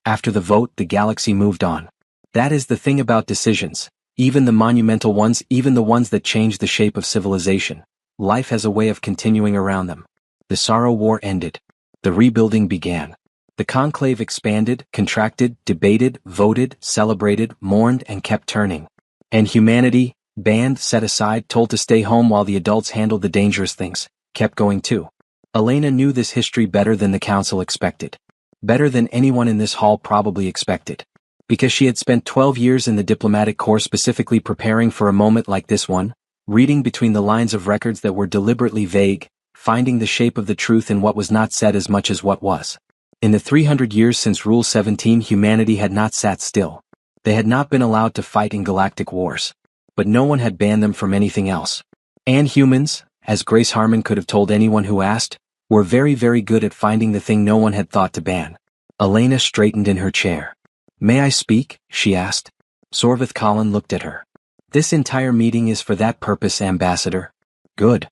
After the vote, the galaxy moved on. That is the thing about decisions. Even the monumental ones, even the ones that change the shape of civilization. Life has a way of continuing around them. The Sorrow War ended. The rebuilding began. The conclave expanded, contracted, debated, voted, celebrated, mourned, and kept turning. And humanity, banned, set aside, told to stay home while the adults handled the dangerous things, kept going too. Elena knew this history better than the council expected. Better than anyone in this hall probably expected. Because she had spent 12 years in the diplomatic corps specifically preparing for a moment like this one, reading between the lines of records that were deliberately vague, finding the shape of the truth in what was not said as much as what was. In the 300 years since Rule 17, humanity had not sat still. They had not been allowed to fight in galactic wars. But no one had banned them from anything else. And humans, as Grace Harmon could have told anyone who asked, were very, very good at finding the thing no one had thought to ban. Elena straightened in her chair. May I speak? She asked. Sorvith Colin looked at her. This entire meeting is for that purpose, Ambassador. Good.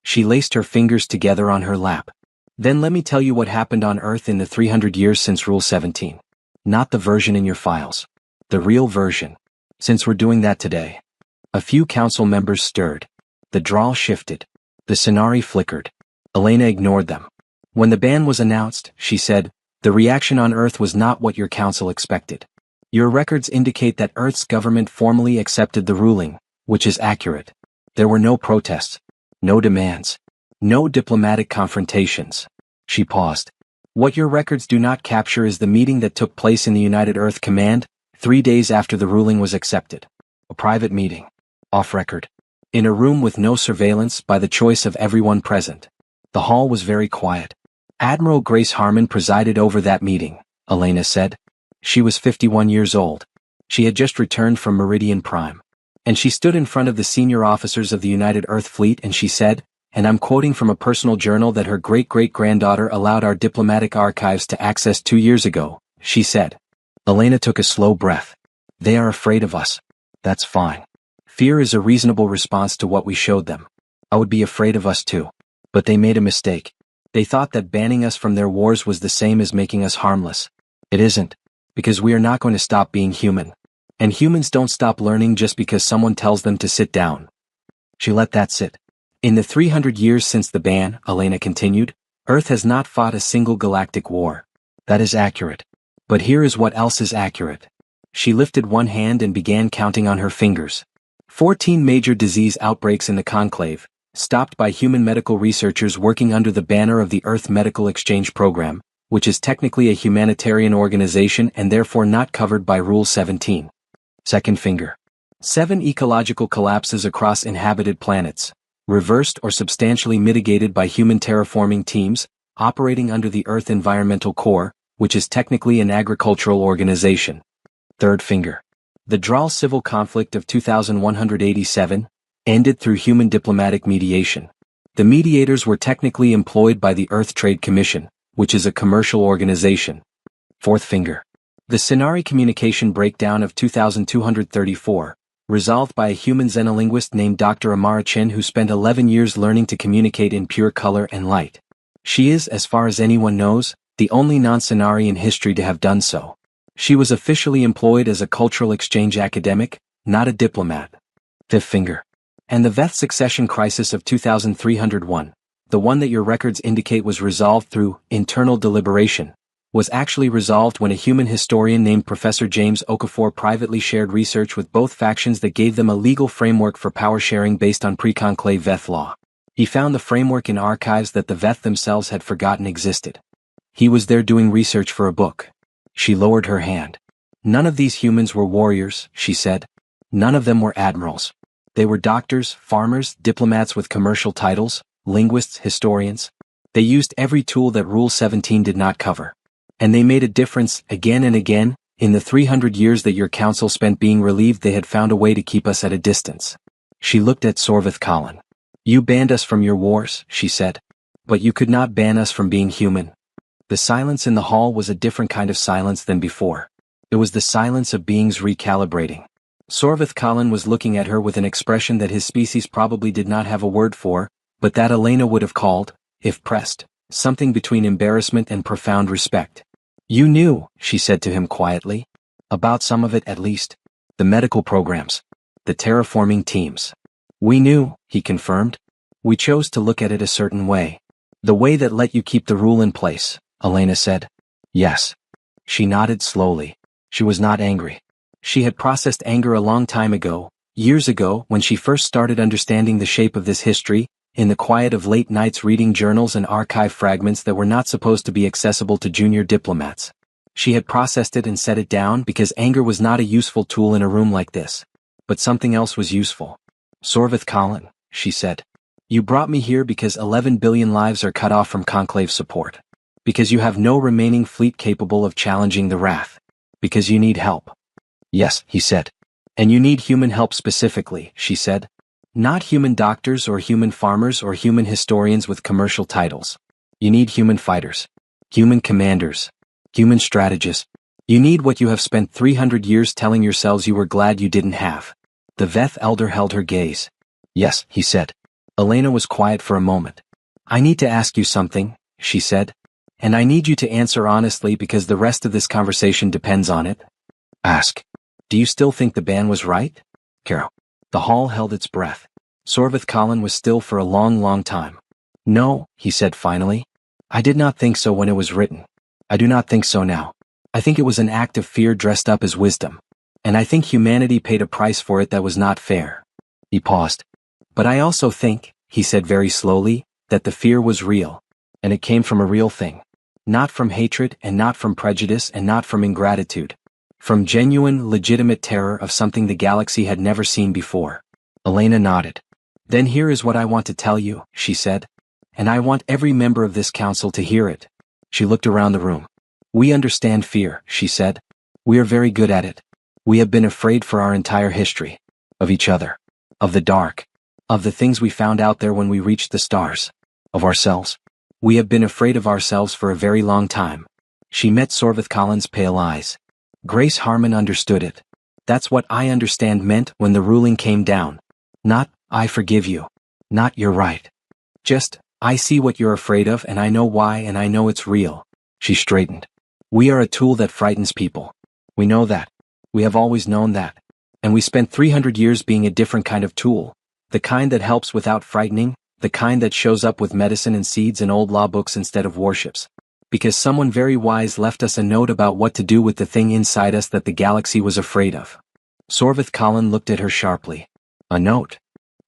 She laced her fingers together on her lap. Then let me tell you what happened on Earth in the 300 years since Rule 17. Not the version in your files. The real version. Since we're doing that today. A few council members stirred. The drawl shifted. The sonari flickered. Elena ignored them. When the ban was announced, she said, the reaction on Earth was not what your council expected. Your records indicate that Earth's government formally accepted the ruling, which is accurate. There were no protests. No demands. No diplomatic confrontations. She paused. What your records do not capture is the meeting that took place in the United Earth Command, 3 days after the ruling was accepted. A private meeting. Off record. In a room with no surveillance by the choice of everyone present. The hall was very quiet. Admiral Grace Harmon presided over that meeting, Elena said. She was 51 years old. She had just returned from Meridian Prime. And she stood in front of the senior officers of the United Earth Fleet and she said, and I'm quoting from a personal journal that her great-great-granddaughter allowed our diplomatic archives to access 2 years ago, she said. Elena took a slow breath. They are afraid of us. That's fine. Fear is a reasonable response to what we showed them. I would be afraid of us too. But they made a mistake. They thought that banning us from their wars was the same as making us harmless. It isn't. Because we are not going to stop being human. And humans don't stop learning just because someone tells them to sit down. She let that sit. In the 300 years since the ban, Elena continued, Earth has not fought a single galactic war. That is accurate. But here is what else is accurate. She lifted one hand and began counting on her fingers. 14 major disease outbreaks in the conclave, stopped by human medical researchers working under the banner of the Earth Medical Exchange Program, which is technically a humanitarian organization and therefore not covered by Rule 17. Second finger. 7 ecological collapses across inhabited planets, reversed or substantially mitigated by human terraforming teams, operating under the Earth Environmental Corps, which is technically an agricultural organization. Third finger. The Dral civil conflict of 2187 ended through human diplomatic mediation. The mediators were technically employed by the Earth Trade Commission, which is a commercial organization. Fourth finger. The Sonari communication breakdown of 2234, resolved by a human xenolinguist named Dr. Amara Chen who spent 11 years learning to communicate in pure color and light. She is, as far as anyone knows, the only non-Sonari in history to have done so. She was officially employed as a cultural exchange academic, not a diplomat. Fifth finger. And the Veth succession crisis of 2301, the one that your records indicate was resolved through internal deliberation, was actually resolved when a human historian named Professor James Okafor privately shared research with both factions that gave them a legal framework for power sharing based on pre-conclave Veth law. He found the framework in archives that the Veth themselves had forgotten existed. He was there doing research for a book. She lowered her hand. None of these humans were warriors, she said. None of them were admirals. They were doctors, farmers, diplomats with commercial titles, linguists, historians. They used every tool that Rule 17 did not cover. And they made a difference, again and again. In the 300 years that your council spent being relieved, they had found a way to keep us at a distance. She looked at Sorvith Colin. You banned us from your wars, she said. But you could not ban us from being human. The silence in the hall was a different kind of silence than before. It was the silence of beings recalibrating. Sorvith Colin was looking at her with an expression that his species probably did not have a word for, but that Elena would have called, if pressed, something between embarrassment and profound respect. You knew, she said to him quietly. About some of it at least. The medical programs. The terraforming teams. We knew, he confirmed. We chose to look at it a certain way. The way that let you keep the rule in place, Elena said. Yes. She nodded slowly. She was not angry. She had processed anger a long time ago, years ago when she first started understanding the shape of this history, in the quiet of late nights reading journals and archive fragments that were not supposed to be accessible to junior diplomats. She had processed it and set it down because anger was not a useful tool in a room like this. But something else was useful. Sorvith Colin, she said. You brought me here because 11 billion lives are cut off from Conclave support. Because you have no remaining fleet capable of challenging the Wrath. Because you need help. Yes, he said. And you need human help specifically, she said. Not human doctors or human farmers or human historians with commercial titles. You need human fighters. Human commanders. Human strategists. You need what you have spent 300 years telling yourselves you were glad you didn't have. The Veth elder held her gaze. Yes, he said. Elena was quiet for a moment. I need to ask you something, she said. And I need you to answer honestly because the rest of this conversation depends on it. Ask. Do you still think the ban was right? Caro. The hall held its breath. Sorvith Colin was still for a long, long time. No, he said finally. I did not think so when it was written. I do not think so now. I think it was an act of fear dressed up as wisdom. And I think humanity paid a price for it that was not fair. He paused. But I also think, he said very slowly, that the fear was real. And it came from a real thing. Not from hatred and not from prejudice and not from ingratitude. From genuine, legitimate terror of something the galaxy had never seen before. Elena nodded. Then here is what I want to tell you, she said. And I want every member of this council to hear it. She looked around the room. We understand fear, she said. We are very good at it. We have been afraid for our entire history. Of each other. Of the dark. Of the things we found out there when we reached the stars. Of ourselves. We have been afraid of ourselves for a very long time. She met Sorvith Colin's pale eyes. Grace Harmon understood it. That's what I understand meant when the ruling came down. Not, I forgive you. Not you're right. Just, I see what you're afraid of and I know why and I know it's real. She straightened. We are a tool that frightens people. We know that. We have always known that. And we spent 300 years being a different kind of tool. The kind that helps without frightening, the kind that shows up with medicine and seeds and old law books instead of warships. Because someone very wise left us a note about what to do with the thing inside us that the galaxy was afraid of. Sorvith Colin looked at her sharply. A note.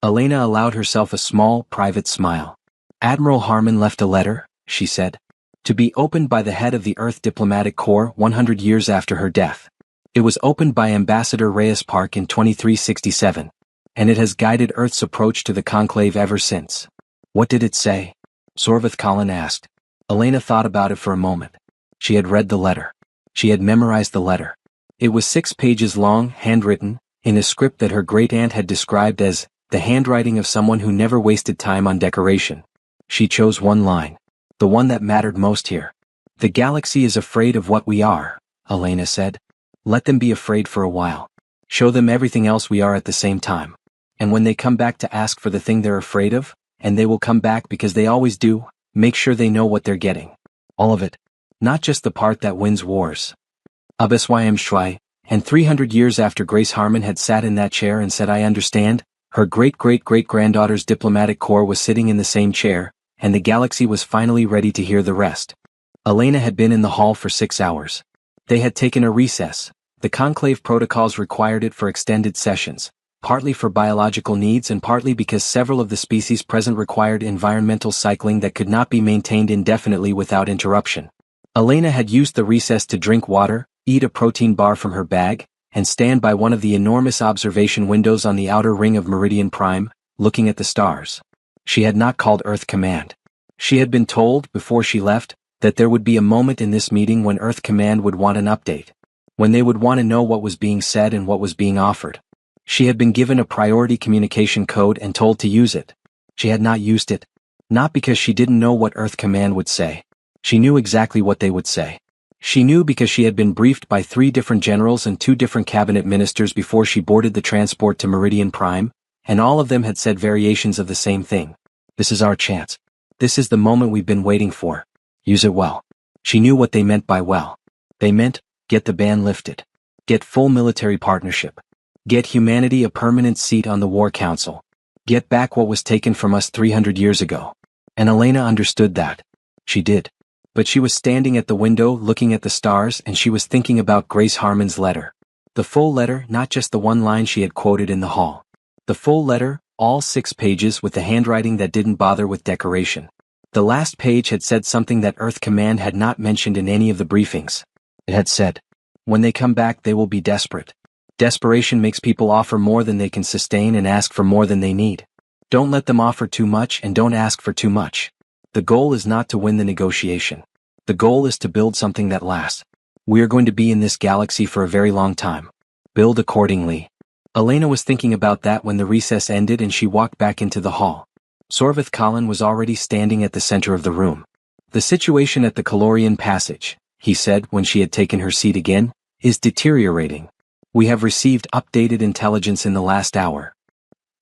Elena allowed herself a small, private smile. Admiral Harmon left a letter, she said, to be opened by the head of the Earth Diplomatic Corps 100 years after her death. It was opened by Ambassador Reyes Park in 2367, and it has guided Earth's approach to the conclave ever since. What did it say? Sorvith Colin asked. Elena thought about it for a moment. She had read the letter. She had memorized the letter. It was 6 pages long, handwritten, in a script that her great-aunt had described as the handwriting of someone who never wasted time on decoration. She chose one line. The one that mattered most here. The galaxy is afraid of what we are, Elena said. Let them be afraid for a while. Show them everything else we are at the same time. And when they come back to ask for the thing they're afraid of, and they will come back because they always do, make sure they know what they're getting. All of it. Not just the part that wins wars. HFY, and 300 years after Grace Harmon had sat in that chair and said I understand, her great-great-great-granddaughter's diplomatic corps was sitting in the same chair, and the galaxy was finally ready to hear the rest. Elena had been in the hall for 6 hours. They had taken a recess. The conclave protocols required it for extended sessions, partly for biological needs and partly because several of the species present required environmental cycling that could not be maintained indefinitely without interruption. Elena had used the recess to drink water, eat a protein bar from her bag, and stand by one of the enormous observation windows on the outer ring of Meridian Prime, looking at the stars. She had not called Earth Command. She had been told, before she left, that there would be a moment in this meeting when Earth Command would want an update. When they would want to know what was being said and what was being offered. She had been given a priority communication code and told to use it. She had not used it. Not because she didn't know what Earth Command would say. She knew exactly what they would say. She knew because she had been briefed by 3 different generals and 2 different cabinet ministers before she boarded the transport to Meridian Prime, and all of them had said variations of the same thing. This is our chance. This is the moment we've been waiting for. Use it well. She knew what they meant by well. They meant, get the ban lifted. Get full military partnership. Get humanity a permanent seat on the War Council. Get back what was taken from us 300 years ago. And Elena understood that. She did. But she was standing at the window looking at the stars, and she was thinking about Grace Harmon's letter. The full letter, not just the one line she had quoted in the hall. The full letter, all 6 pages with the handwriting that didn't bother with decoration. The last page had said something that Earth Command had not mentioned in any of the briefings. It had said, when they come back they will be desperate. Desperation makes people offer more than they can sustain and ask for more than they need. Don't let them offer too much and don't ask for too much. The goal is not to win the negotiation. The goal is to build something that lasts. We are going to be in this galaxy for a very long time. Build accordingly. Elena was thinking about that when the recess ended and she walked back into the hall. Sorvith Colin was already standing at the center of the room. The situation at the Calorian Passage, he said when she had taken her seat again, is deteriorating. We have received updated intelligence in the last hour.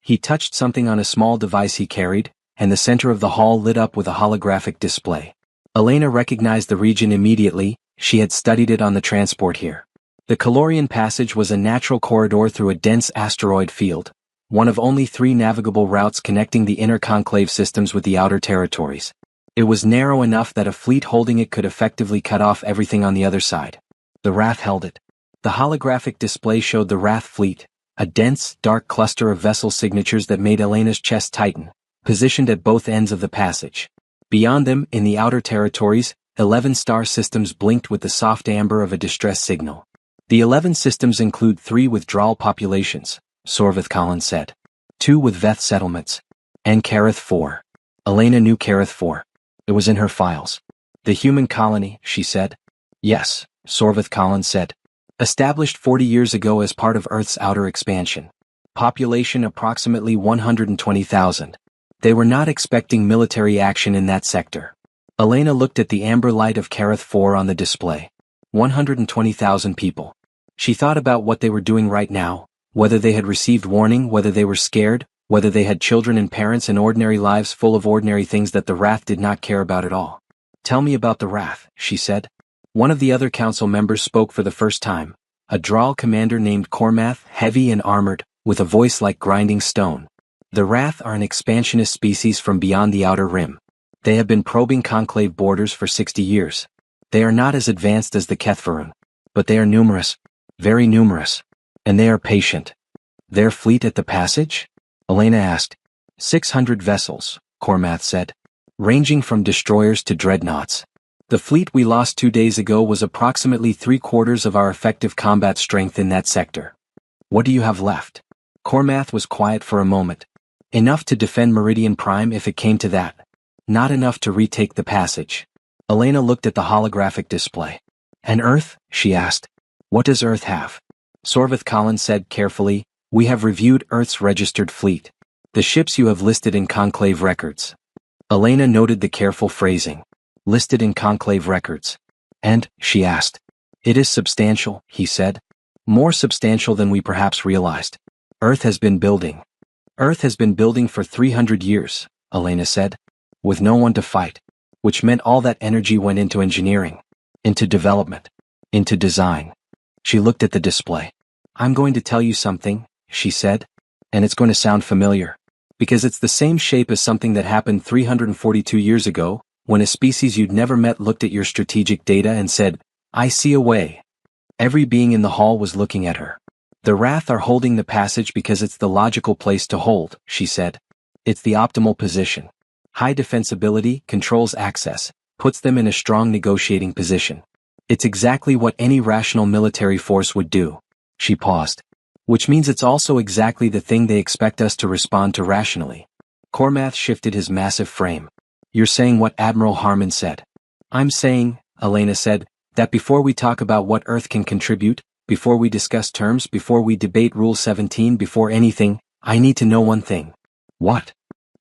He touched something on a small device he carried, and the center of the hall lit up with a holographic display. Elena recognized the region immediately. She had studied it on the transport here. The Calorian Passage was a natural corridor through a dense asteroid field, one of only 3 navigable routes connecting the inner conclave systems with the outer territories. It was narrow enough that a fleet holding it could effectively cut off everything on the other side. The Wrath held it. The holographic display showed the Wrath fleet, a dense, dark cluster of vessel signatures that made Elena's chest tighten, positioned at both ends of the passage. Beyond them, in the outer territories, 11 star systems blinked with the soft amber of a distress signal. The 11 systems include 3 withdrawal populations, Sorvith Colin said. 2 with Veth settlements. And Kareth 4. Elena knew Kareth 4. It was in her files. The human colony, she said. Yes, Sorvith Colin said. Established 40 years ago as part of Earth's outer expansion. Population approximately 120,000. They were not expecting military action in that sector. Elena looked at the amber light of Kareth 4 on the display. 120,000 people. She thought about what they were doing right now, whether they had received warning, whether they were scared, whether they had children and parents and ordinary lives full of ordinary things that the Wrath did not care about at all. Tell me about the Wrath, she said. One of the other council members spoke for the first time, a Draal commander named Cormath, heavy and armored, with a voice like grinding stone. The Wrath are an expansionist species from beyond the outer rim. They have been probing conclave borders for 60 years. They are not as advanced as the Kethfarun, but they are numerous, very numerous, and they are patient. Their fleet at the passage? Elena asked. 600 vessels, Cormath said, ranging from destroyers to dreadnoughts. The fleet we lost 2 days ago was approximately 3/4 of our effective combat strength in that sector. What do you have left? Cormath was quiet for a moment. Enough to defend Meridian Prime if it came to that. Not enough to retake the passage. Elena looked at the holographic display. And Earth? She asked. What does Earth have? Sorvith Colin said carefully, we have reviewed Earth's registered fleet. The ships you have listed in conclave records. Elena noted the careful phrasing. Listed in conclave records. And, she asked. It is substantial, he said. More substantial than we perhaps realized. Earth has been building. Earth has been building for 300 years, Elena said. With no one to fight. Which meant all that energy went into engineering. Into development. Into design. She looked at the display. I'm going to tell you something, she said. And it's going to sound familiar. Because it's the same shape as something that happened 342 years ago, when a species you'd never met looked at your strategic data and said, I see a way. Every being in the hall was looking at her. The Wrath are holding the passage because it's the logical place to hold, she said. It's the optimal position. High defensibility controls access, puts them in a strong negotiating position. It's exactly what any rational military force would do. She paused. Which means it's also exactly the thing they expect us to respond to rationally. Cormath shifted his massive frame. You're saying what Admiral Harmon said. I'm saying, Elena said, that before we talk about what Earth can contribute, before we discuss terms, before we debate Rule 17, before anything, I need to know one thing. What?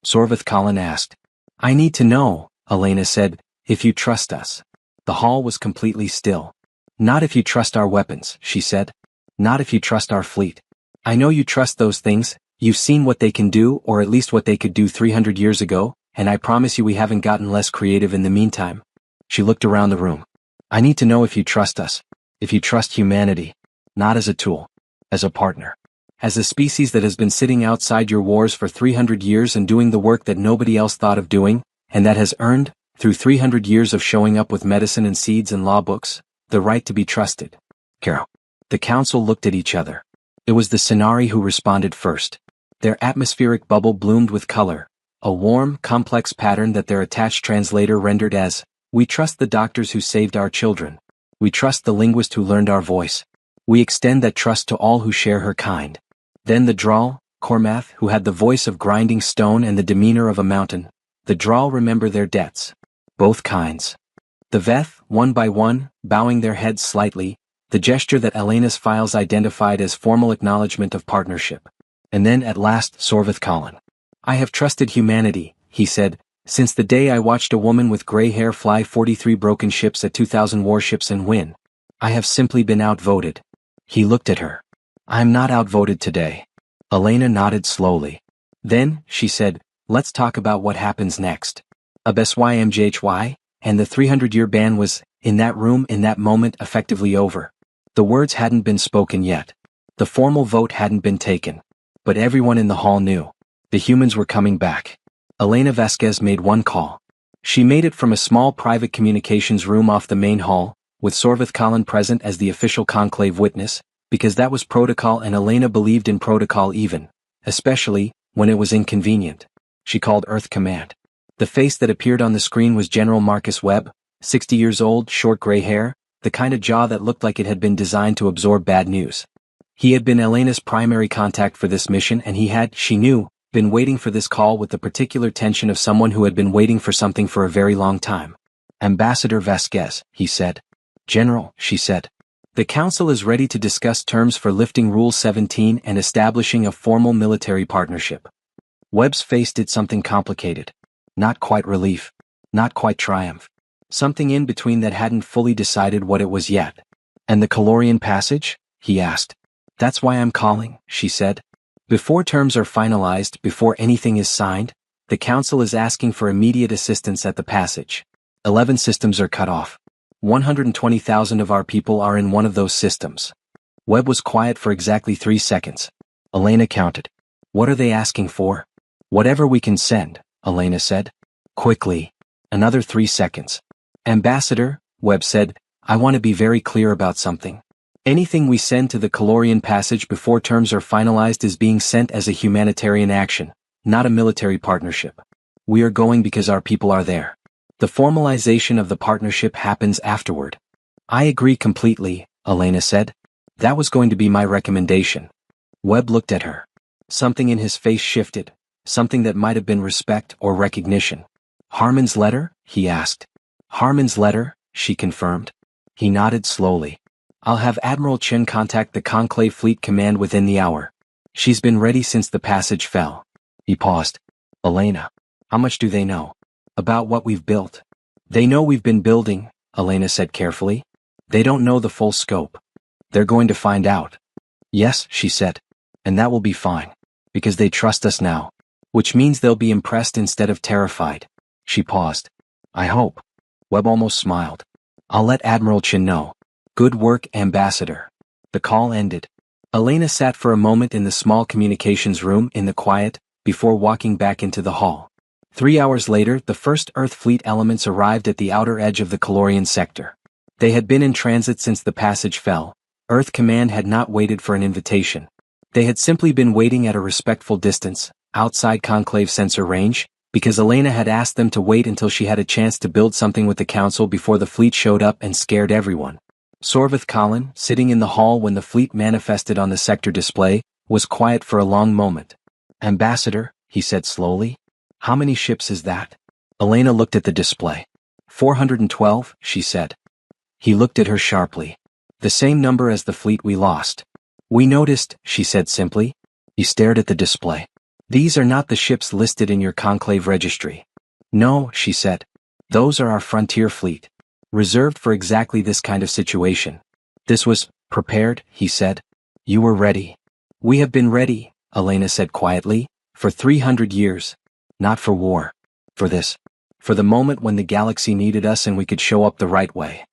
Sorvith Colin asked. I need to know, Elena said, if you trust us. The hall was completely still. Not if you trust our weapons, she said. Not if you trust our fleet. I know you trust those things, you've seen what they can do, or at least what they could do 300 years ago, and I promise you we haven't gotten less creative in the meantime. She looked around the room. I need to know if you trust us. If you trust humanity. Not as a tool. As a partner. As a species that has been sitting outside your wars for 300 years and doing the work that nobody else thought of doing, and that has earned, through 300 years of showing up with medicine and seeds and law books, the right to be trusted. Carol. The council looked at each other. It was the Cenari who responded first. Their atmospheric bubble bloomed with color, a warm, complex pattern that their attached translator rendered as, we trust the doctors who saved our children. We trust the linguist who learned our voice. We extend that trust to all who share her kind. Then the Drawl, Cormath, who had the voice of grinding stone and the demeanor of a mountain. The Drawl remember their debts. Both kinds. The Veth, one by one, bowing their heads slightly, the gesture that Elena's files identified as formal acknowledgement of partnership. And then at last Sorvith Colin. I have trusted humanity, he said, since the day I watched a woman with gray hair fly 43 broken ships at 2,000 warships and win. I have simply been outvoted. He looked at her. I am not outvoted today. Elena nodded slowly. Then, she said, let's talk about what happens next. HFY, and the 300-year ban was, in that room in that moment, effectively over. The words hadn't been spoken yet. The formal vote hadn't been taken. But everyone in the hall knew. The humans were coming back. Elena Vasquez made one call. She made it from a small private communications room off the main hall, with Sorvith Colin present as the official conclave witness, because that was protocol and Elena believed in protocol even, especially, when it was inconvenient. She called Earth Command. The face that appeared on the screen was General Marcus Webb, 60 years old, short gray hair, the kind of jaw that looked like it had been designed to absorb bad news. He had been Elena's primary contact for this mission and he had, she knew, been waiting for this call with the particular tension of someone who had been waiting for something for a very long time. Ambassador Vasquez, he said. General, she said. The Council is ready to discuss terms for lifting Rule 17 and establishing a formal military partnership. Webb's face did something complicated. Not quite relief. Not quite triumph. Something in between that hadn't fully decided what it was yet. And the Calorian Passage? He asked. That's why I'm calling, she said. Before terms are finalized, before anything is signed, the Council is asking for immediate assistance at the passage. 11 systems are cut off. 120,000 of our people are in one of those systems. Webb was quiet for exactly 3 seconds. Elena counted. What are they asking for? Whatever we can send, Elena said. Quickly. Another 3 seconds. Ambassador, Webb said, I want to be very clear about something. Anything we send to the Calorian Passage before terms are finalized is being sent as a humanitarian action, not a military partnership. We are going because our people are there. The formalization of the partnership happens afterward. I agree completely, Elena said. That was going to be my recommendation. Webb looked at her. Something in his face shifted, something that might have been respect or recognition. Harmon's letter? He asked. Harmon's letter, she confirmed. He nodded slowly. I'll have Admiral Chen contact the Conclave Fleet Command within the hour. She's been ready since the passage fell. He paused. Elena, how much do they know? About what we've built? They know we've been building, Elena said carefully. They don't know the full scope. They're going to find out. Yes, she said. And that will be fine. Because they trust us now. Which means they'll be impressed instead of terrified. She paused. I hope. Webb almost smiled. I'll let Admiral Chen know. Good work, Ambassador. The call ended. Elena sat for a moment in the small communications room in the quiet, before walking back into the hall. 3 hours later, the first Earth fleet elements arrived at the outer edge of the Calorian sector. They had been in transit since the passage fell. Earth Command had not waited for an invitation. They had simply been waiting at a respectful distance, outside Conclave sensor range, because Elena had asked them to wait until she had a chance to build something with the Council before the fleet showed up and scared everyone. Sorvith Colin, sitting in the hall when the fleet manifested on the sector display, was quiet for a long moment. Ambassador, he said slowly. How many ships is that? Elena looked at the display. 412, she said. He looked at her sharply. The same number as the fleet we lost. We noticed, she said simply. He stared at the display. These are not the ships listed in your conclave registry. No, she said. Those are our frontier fleet. Reserved for exactly this kind of situation. This was prepared, he said. You were ready. We have been ready, Elena said quietly, for 300 years. Not for war. For this. For the moment when the galaxy needed us and we could show up the right way.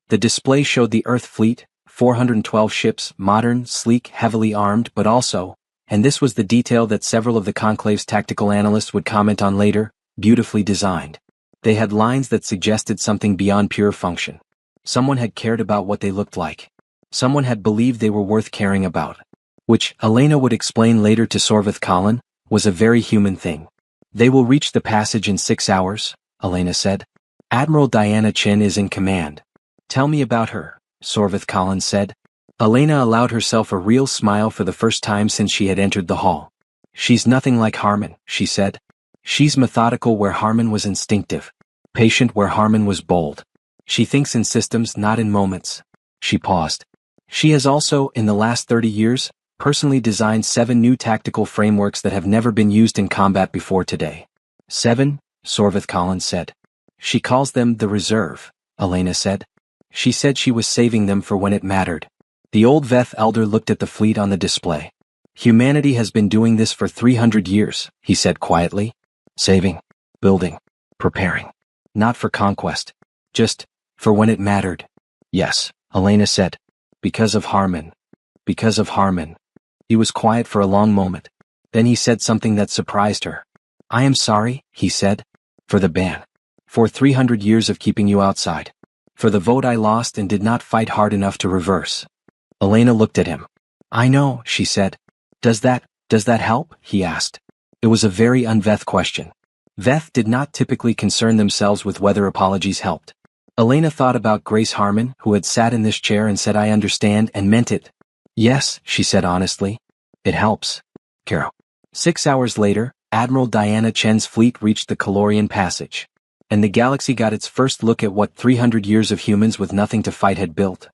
The display showed the Earth fleet, 412 ships, modern, sleek, heavily armed, but also, and this was the detail that several of the conclave's tactical analysts would comment on later, beautifully designed. They had lines that suggested something beyond pure function. Someone had cared about what they looked like. Someone had believed they were worth caring about. Which, Elena would explain later to Sorvith Colin, was a very human thing. They will reach the passage in 6 hours, Elena said. Admiral Diana Chin is in command. Tell me about her, Sorvith Colin said. Elena allowed herself a real smile for the first time since she had entered the hall. She's nothing like Harmon, she said. She's methodical where Harmon was instinctive. Patient where Harmon was bold. She thinks in systems, not in moments. She paused. She has also, in the last 30 years, personally designed 7 new tactical frameworks that have never been used in combat before today. 7, Sorvith Colin said. She calls them the reserve, Elena said. She said she was saving them for when it mattered. The old Veth elder looked at the fleet on the display. Humanity has been doing this for 300 years, he said quietly. Saving, building, preparing. Not for conquest. Just, for when it mattered. Yes, Elena said. Because of Harmon. Because of Harmon. He was quiet for a long moment. Then he said something that surprised her. I am sorry, he said. For the ban. For 300 years of keeping you outside. For the vote I lost and did not fight hard enough to reverse. Elena looked at him. I know, she said. Does that help? He asked. It was a very un-Veth question. Veth did not typically concern themselves with whether apologies helped. Elena thought about Grace Harmon, who had sat in this chair and said I understand and meant it. Yes, she said honestly. It helps. Caro. 6 hours later, Admiral Diana Chen's fleet reached the Calorian Passage. And the galaxy got its first look at what 300 years of humans with nothing to fight had built.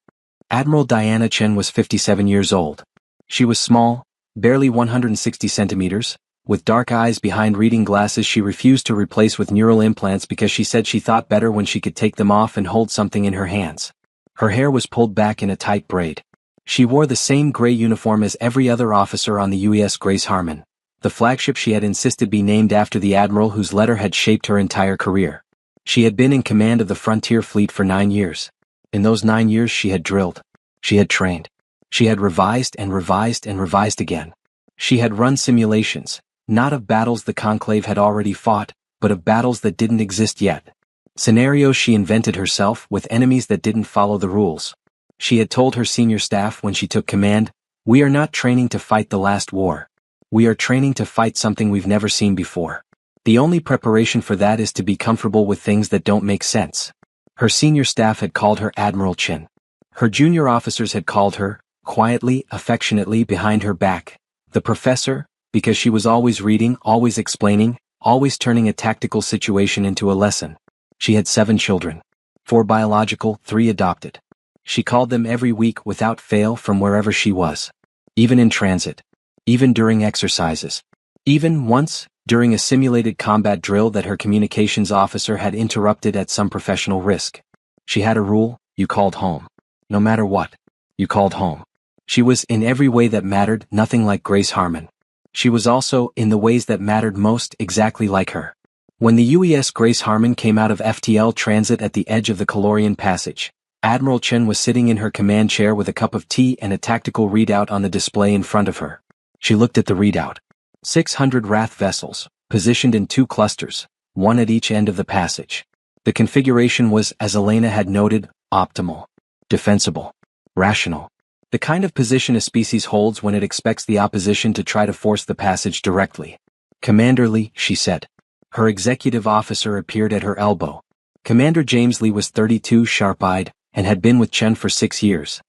Admiral Diana Chen was 57 years old. She was small, barely 160 centimeters, with dark eyes behind reading glasses she refused to replace with neural implants because she said she thought better when she could take them off and hold something in her hands. Her hair was pulled back in a tight braid. She wore the same gray uniform as every other officer on the UES Grace Harmon, the flagship she had insisted be named after the admiral whose letter had shaped her entire career. She had been in command of the frontier fleet for 9 years. In those 9 years she had drilled. She had trained. She had revised and revised and revised again. She had run simulations, not of battles the Conclave had already fought, but of battles that didn't exist yet. Scenarios she invented herself with enemies that didn't follow the rules. She had told her senior staff when she took command, "We are not training to fight the last war. We are training to fight something we've never seen before. The only preparation for that is to be comfortable with things that don't make sense." Her senior staff had called her Admiral Chin. Her junior officers had called her, quietly, affectionately behind her back, the professor, because she was always reading, always explaining, always turning a tactical situation into a lesson. She had 7 children. 4 biological, 3 adopted. She called them every week without fail from wherever she was. Even in transit. Even during exercises. Even once, during a simulated combat drill that her communications officer had interrupted at some professional risk. She had a rule: you called home. No matter what. You called home. She was, in every way that mattered, nothing like Grace Harmon. She was also, in the ways that mattered most, exactly like her. When the UES Grace Harmon came out of FTL transit at the edge of the Calorian Passage, Admiral Chen was sitting in her command chair with a cup of tea and a tactical readout on the display in front of her. She looked at the readout. 600 Wrath vessels, positioned in 2 clusters, 1 at each end of the passage. The configuration was, as Elena had noted, optimal, defensible, rational. The kind of position a species holds when it expects the opposition to try to force the passage directly. Commander Lee, she said. Her executive officer appeared at her elbow. Commander James Lee was 32, sharp-eyed, and had been with Chen for 6 years.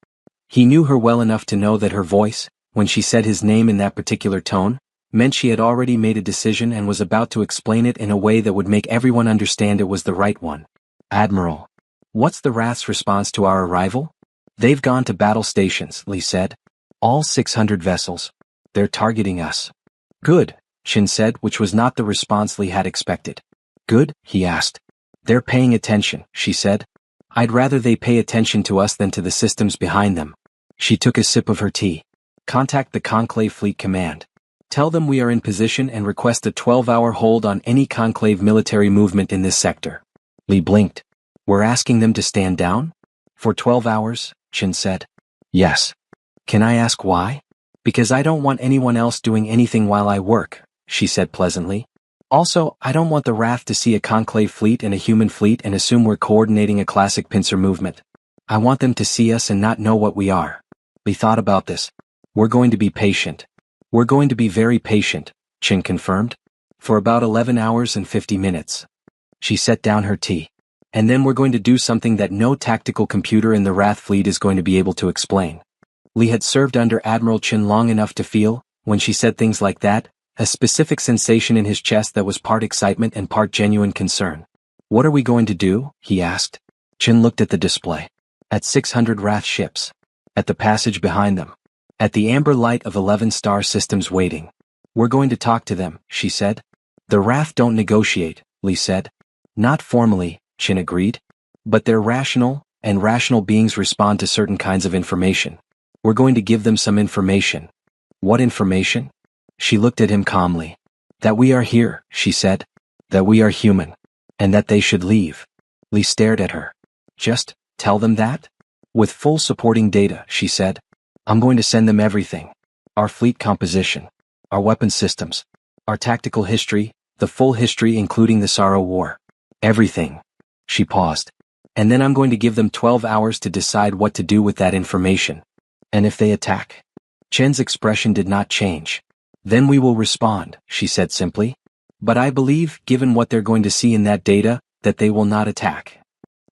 He knew her well enough to know that her voice, when she said his name in that particular tone, meant she had already made a decision and was about to explain it in a way that would make everyone understand it was the right one. Admiral. What's the Wrath's response to our arrival? They've gone to battle stations, Li said. All 600 vessels. They're targeting us. Good, Chen said, which was not the response Li had expected. Good, he asked. They're paying attention, she said. I'd rather they pay attention to us than to the systems behind them. She took a sip of her tea. Contact the Conclave Fleet Command. Tell them we are in position and request a 12-hour hold on any Conclave military movement in this sector. Li blinked. We're asking them to stand down? For 12 hours, Chen said. Yes. Can I ask why? Because I don't want anyone else doing anything while I work, she said pleasantly. Also, I don't want the Wrath to see a Conclave fleet and a human fleet and assume we're coordinating a classic pincer movement. I want them to see us and not know what we are. Li thought about this. We're going to be patient. We're going to be very patient, Chen confirmed. For about 11 hours and 50 minutes. She set down her tea. And then we're going to do something that no tactical computer in the Wrath fleet is going to be able to explain. Li had served under Admiral Chen long enough to feel, when she said things like that, a specific sensation in his chest that was part excitement and part genuine concern. What are we going to do? He asked. Chen looked at the display. At 600 Wrath ships. At the passage behind them. At the amber light of 11 star systems waiting. We're going to talk to them, she said. The Wrath don't negotiate, Li said. Not formally, Chen agreed. But they're rational, and rational beings respond to certain kinds of information. We're going to give them some information. What information? She looked at him calmly. That we are here, she said. That we are human. And that they should leave. Li stared at her. Just tell them that? With full supporting data, she said. I'm going to send them everything. Our fleet composition. Our weapon systems. Our tactical history, the full history including the Sorrow War. Everything. She paused. And then I'm going to give them 12 hours to decide what to do with that information. And if they attack? Chen's expression did not change. Then we will respond, she said simply. But I believe, given what they're going to see in that data, that they will not attack.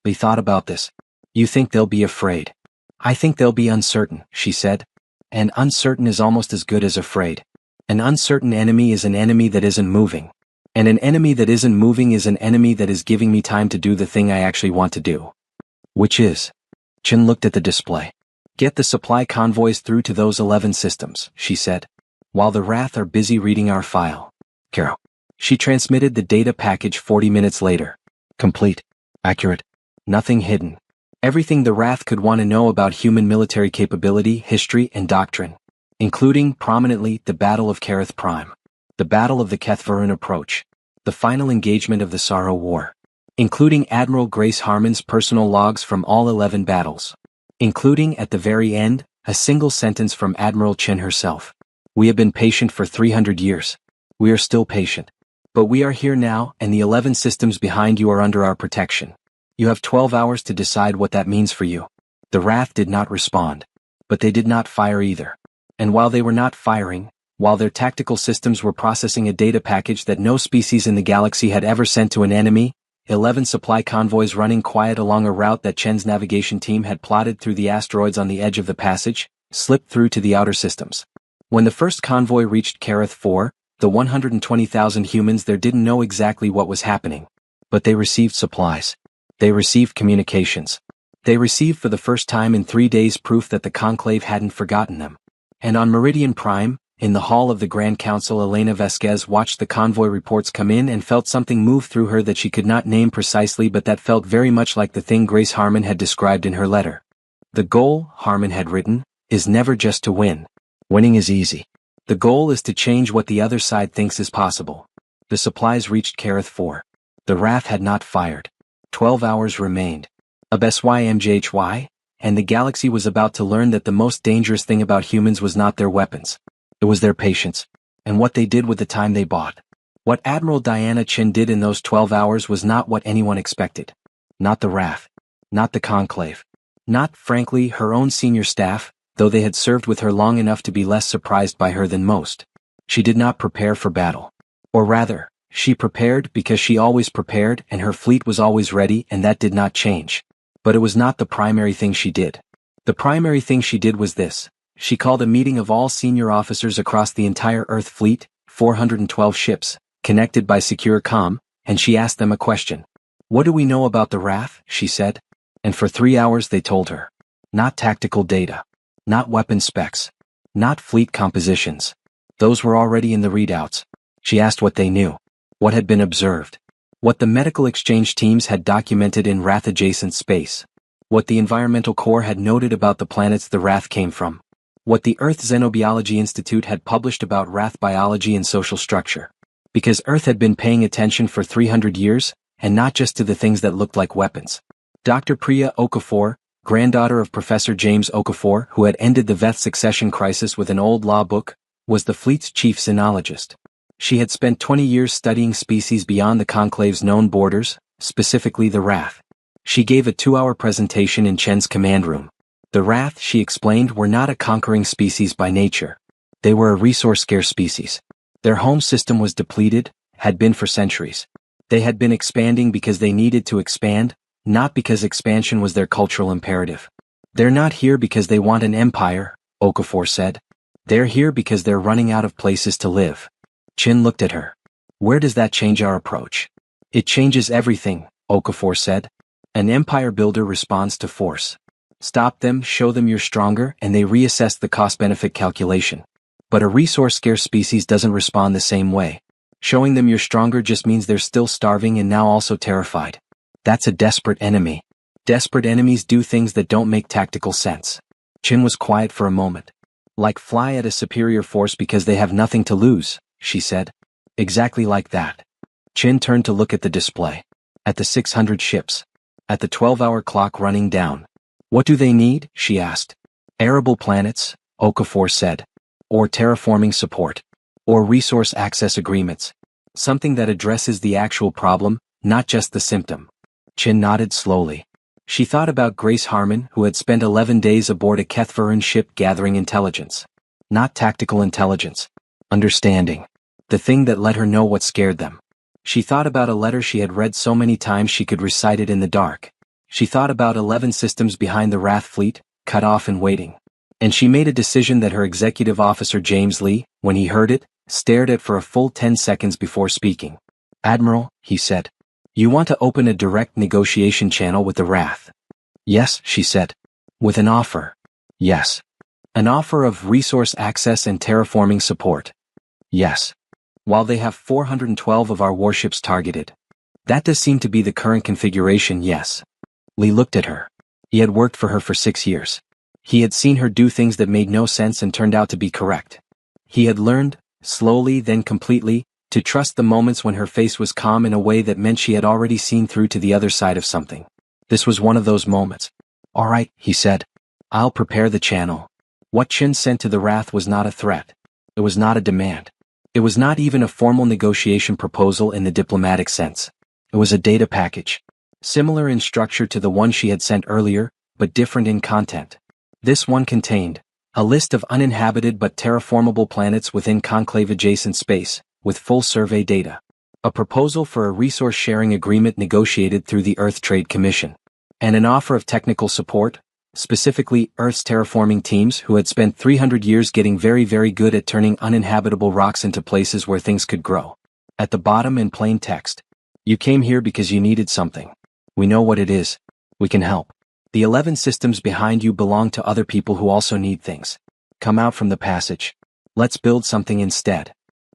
Li thought about this. You think they'll be afraid? I think they'll be uncertain, she said. And uncertain is almost as good as afraid. An uncertain enemy is an enemy that isn't moving. And an enemy that isn't moving is an enemy that is giving me time to do the thing I actually want to do. Which is? Chen looked at the display. Get the supply convoys through to those 11 systems, she said. While the Wrath are busy reading our file. Carol. She transmitted the data package 40 minutes later. Complete. Accurate. Nothing hidden. Everything the Wrath could want to know about human military capability, history, and doctrine. Including, prominently, the Battle of Kareth Prime. The Battle of the Kethvarun Approach. The final engagement of the Sorrow War. Including Admiral Grace Harmon's personal logs from all 11 battles. Including, at the very end, a single sentence from Admiral Chen herself. We have been patient for 300 years. We are still patient. But we are here now, and the 11 systems behind you are under our protection. You have 12 hours to decide what that means for you. The Wrath did not respond. But they did not fire either. And while they were not firing, while their tactical systems were processing a data package that no species in the galaxy had ever sent to an enemy, 11 supply convoys running quiet along a route that Chen's navigation team had plotted through the asteroids on the edge of the passage, slipped through to the outer systems. When the first convoy reached Kareth 4, the 120,000 humans there didn't know exactly what was happening. But they received supplies. They received communications. They received for the first time in 3 days proof that the Conclave hadn't forgotten them. And on Meridian Prime, in the hall of the Grand Council, Elena Vasquez watched the convoy reports come in and felt something move through her that she could not name precisely, but that felt very much like the thing Grace Harmon had described in her letter. The goal, Harmon had written, is never just to win. Winning is easy. The goal is to change what the other side thinks is possible. The supplies reached Kareth 4. The Wrath had not fired. 12 hours remained. HFY, and the galaxy was about to learn that the most dangerous thing about humans was not their weapons. It was their patience, and what they did with the time they bought. What Admiral Diana Chen did in those 12 hours was not what anyone expected. Not the Wrath. Not the Conclave. Not, frankly, her own senior staff, though they had served with her long enough to be less surprised by her than most. She did not prepare for battle. Or rather, she prepared because she always prepared and her fleet was always ready, and that did not change. But it was not the primary thing she did. The primary thing she did was this. She called a meeting of all senior officers across the entire Earth fleet, 412 ships, connected by secure comm, and she asked them a question. What do we know about the Wrath? She said. And for 3 hours they told her. Not tactical data. Not weapon specs. Not fleet compositions. Those were already in the readouts. She asked what they knew. What had been observed. What the medical exchange teams had documented in Wrath-adjacent space. What the Environmental Corps had noted about the planets the Wrath came from. What the Earth Xenobiology Institute had published about Wrath biology and social structure. Because Earth had been paying attention for 300 years, and not just to the things that looked like weapons. Dr. Priya Okafor, granddaughter of Professor James Okafor, who had ended the Veth succession crisis with an old law book, was the fleet's chief xenologist. She had spent 20 years studying species beyond the Conclave's known borders, specifically the Wrath. She gave a 2-hour presentation in Chen's command room. The Wrath, she explained, were not a conquering species by nature. They were a resource-scarce species. Their home system was depleted, had been for centuries. They had been expanding because they needed to expand, not because expansion was their cultural imperative. They're not here because they want an empire, Okafor said. They're here because they're running out of places to live. Chen looked at her. Where does that change our approach? It changes everything, Okafor said. An empire builder responds to force. Stop them, show them you're stronger, and they reassess the cost-benefit calculation. But a resource-scarce species doesn't respond the same way. Showing them you're stronger just means they're still starving and now also terrified. That's a desperate enemy. Desperate enemies do things that don't make tactical sense. Chen was quiet for a moment. Like fly at a superior force because they have nothing to lose, she said. Exactly like that. Chen turned to look at the display. At the 600 ships. At the 12-hour clock running down. What do they need? She asked. Arable planets, Okafor said. Or terraforming support. Or resource access agreements. Something that addresses the actual problem, not just the symptom. Chen nodded slowly. She thought about Grace Harmon, who had spent 11 days aboard a Kethvaran ship gathering intelligence. Not tactical intelligence. Understanding. The thing that let her know what scared them. She thought about a letter she had read so many times she could recite it in the dark. She thought about 11 systems behind the Wrath fleet, cut off and waiting. And she made a decision that her executive officer James Lee, when he heard it, stared at for a full 10 seconds before speaking. Admiral, he said. You want to open a direct negotiation channel with the Wrath? Yes, she said. With an offer? Yes. An offer of resource access and terraforming support? Yes. While they have 412 of our warships targeted. That does seem to be the current configuration, yes. Lee looked at her. He had worked for her for 6 years. He had seen her do things that made no sense and turned out to be correct. He had learned, slowly then completely, to trust the moments when her face was calm in a way that meant she had already seen through to the other side of something. This was one of those moments. All right, he said. I'll prepare the channel. What Chen sent to the Wrath was not a threat. It was not a demand. It was not even a formal negotiation proposal in the diplomatic sense. It was a data package. Similar in structure to the one she had sent earlier, but different in content. This one contained a list of uninhabited but terraformable planets within Conclave-adjacent space, with full survey data. A proposal for a resource-sharing agreement negotiated through the Earth Trade Commission. And an offer of technical support, specifically Earth's terraforming teams who had spent 300 years getting very, very good at turning uninhabitable rocks into places where things could grow. At the bottom in plain text. You came here because you needed something. We know what it is. We can help. The 11 systems behind you belong to other people who also need things. Come out from the passage. Let's build something instead.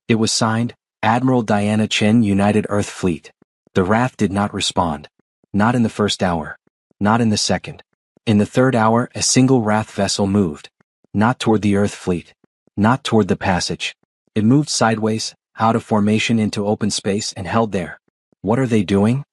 It was signed, Admiral Diana Chen, United Earth Fleet. The Wrath did not respond. Not in the first hour. Not in the second. In the third hour, a single Wrath vessel moved. Not toward the Earth Fleet. Not toward the passage. It moved sideways, out of formation into open space and held there. What are they doing?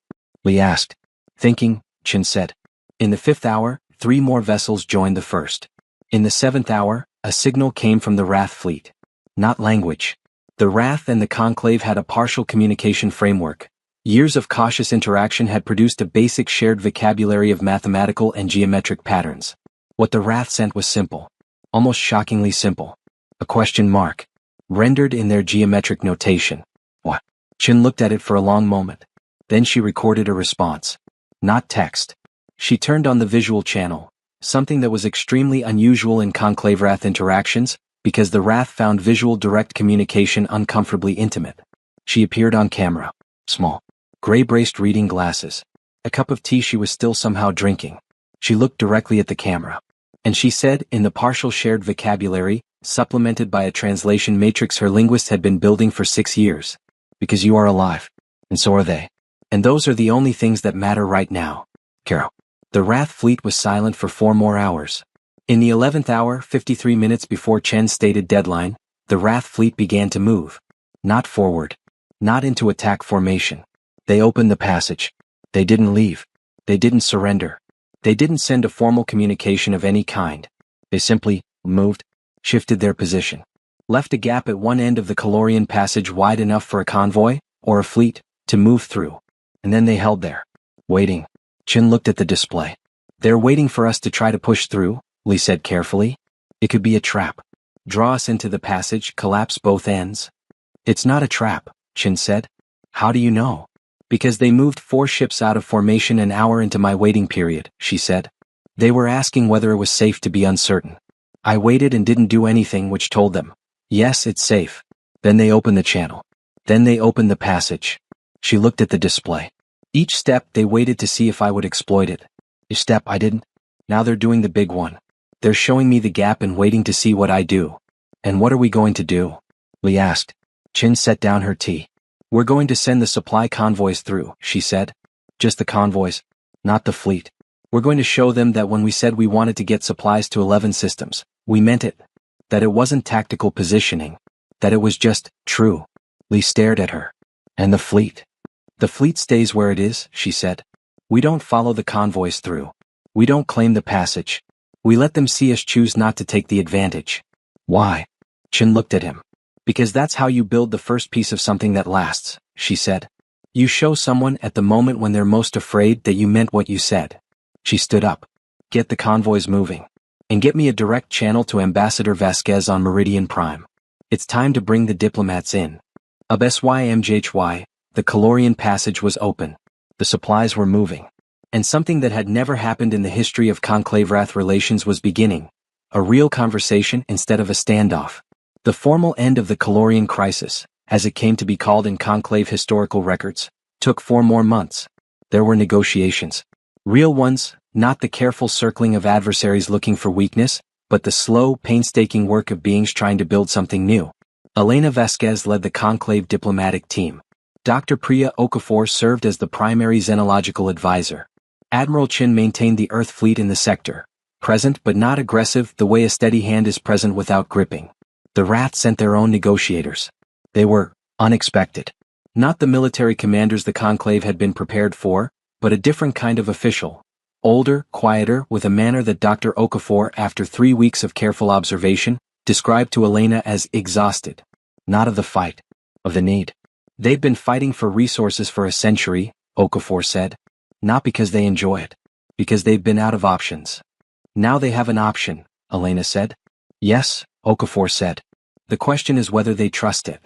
Lee asked. Thinking, Chen said. In the fifth hour, 3 more vessels joined the first. In the 7th hour, a signal came from the Wrath fleet. Not language. The Wrath and the Conclave had a partial communication framework. Years of cautious interaction had produced a basic shared vocabulary of mathematical and geometric patterns. What the Wrath sent was simple. Almost shockingly simple. A question mark. Rendered in their geometric notation. What? Chen looked at it for a long moment. Then she recorded a response. Not text. She turned on the visual channel, something that was extremely unusual in Conclave-Wrath interactions, because the Wrath found visual direct communication uncomfortably intimate. She appeared on camera. Small. Gray-braced reading glasses. A cup of tea she was still somehow drinking. She looked directly at the camera. And she said, in the partial shared vocabulary, supplemented by a translation matrix her linguist had been building for 6 years. Because you are alive. And so are they. And those are the only things that matter right now. Carol. The Wrath fleet was silent for 4 more hours. In the 11th hour, 53 minutes before Chen's stated deadline, the Wrath fleet began to move. Not forward. Not into attack formation. They opened the passage. They didn't leave. They didn't surrender. They didn't send a formal communication of any kind. They simply moved, shifted their position, left a gap at one end of the Calorian passage wide enough for a convoy, or a fleet, to move through. And then they held there, waiting. Chen looked at the display. They're waiting for us to try to push through, Li said carefully. It could be a trap. Draw us into the passage, collapse both ends. It's not a trap, Chen said. How do you know? Because they moved 4 ships out of formation an hour into my waiting period, she said. They were asking whether it was safe to be uncertain. I waited and didn't do anything which told them, yes, it's safe. Then they opened the channel. Then they opened the passage. She looked at the display. Each step they waited to see if I would exploit it. Each step I didn't. Now they're doing the big one. They're showing me the gap and waiting to see what I do. And what are we going to do? Li asked. Chen set down her tea. We're going to send the supply convoys through, she said. Just the convoys, not the fleet. We're going to show them that when we said we wanted to get supplies to 11 systems, we meant it. That it wasn't tactical positioning. That it was just true. Li stared at her. And the fleet? The fleet stays where it is, she said. We don't follow the convoys through. We don't claim the passage. We let them see us choose not to take the advantage. Why? Chen looked at him. Because that's how you build the first piece of something that lasts, she said. You show someone at the moment when they're most afraid that you meant what you said. She stood up. Get the convoys moving. And get me a direct channel to Ambassador Vasquez on Meridian Prime. It's time to bring the diplomats in. HFY, the Calorian passage was open. The supplies were moving. And something that had never happened in the history of Conclave-Wrath relations was beginning. A real conversation instead of a standoff. The formal end of the Calorian crisis, as it came to be called in Conclave historical records, took 4 more months. There were negotiations. Real ones, not the careful circling of adversaries looking for weakness, but the slow, painstaking work of beings trying to build something new. Elena Vasquez led the Conclave diplomatic team. Dr. Priya Okafor served as the primary xenological advisor. Admiral Chin maintained the Earth fleet in the sector, present but not aggressive the way a steady hand is present without gripping. The Wrath sent their own negotiators. They were unexpected. Not the military commanders the Conclave had been prepared for, but a different kind of official. Older, quieter, with a manner that Dr. Okafor, after 3 weeks of careful observation, described to Elena as exhausted. Not of the fight. Of the need. They've been fighting for resources for a century, Okafor said. Not because they enjoy it. Because they've been out of options. Now they have an option, Elena said. Yes, Okafor said. The question is whether they trust it.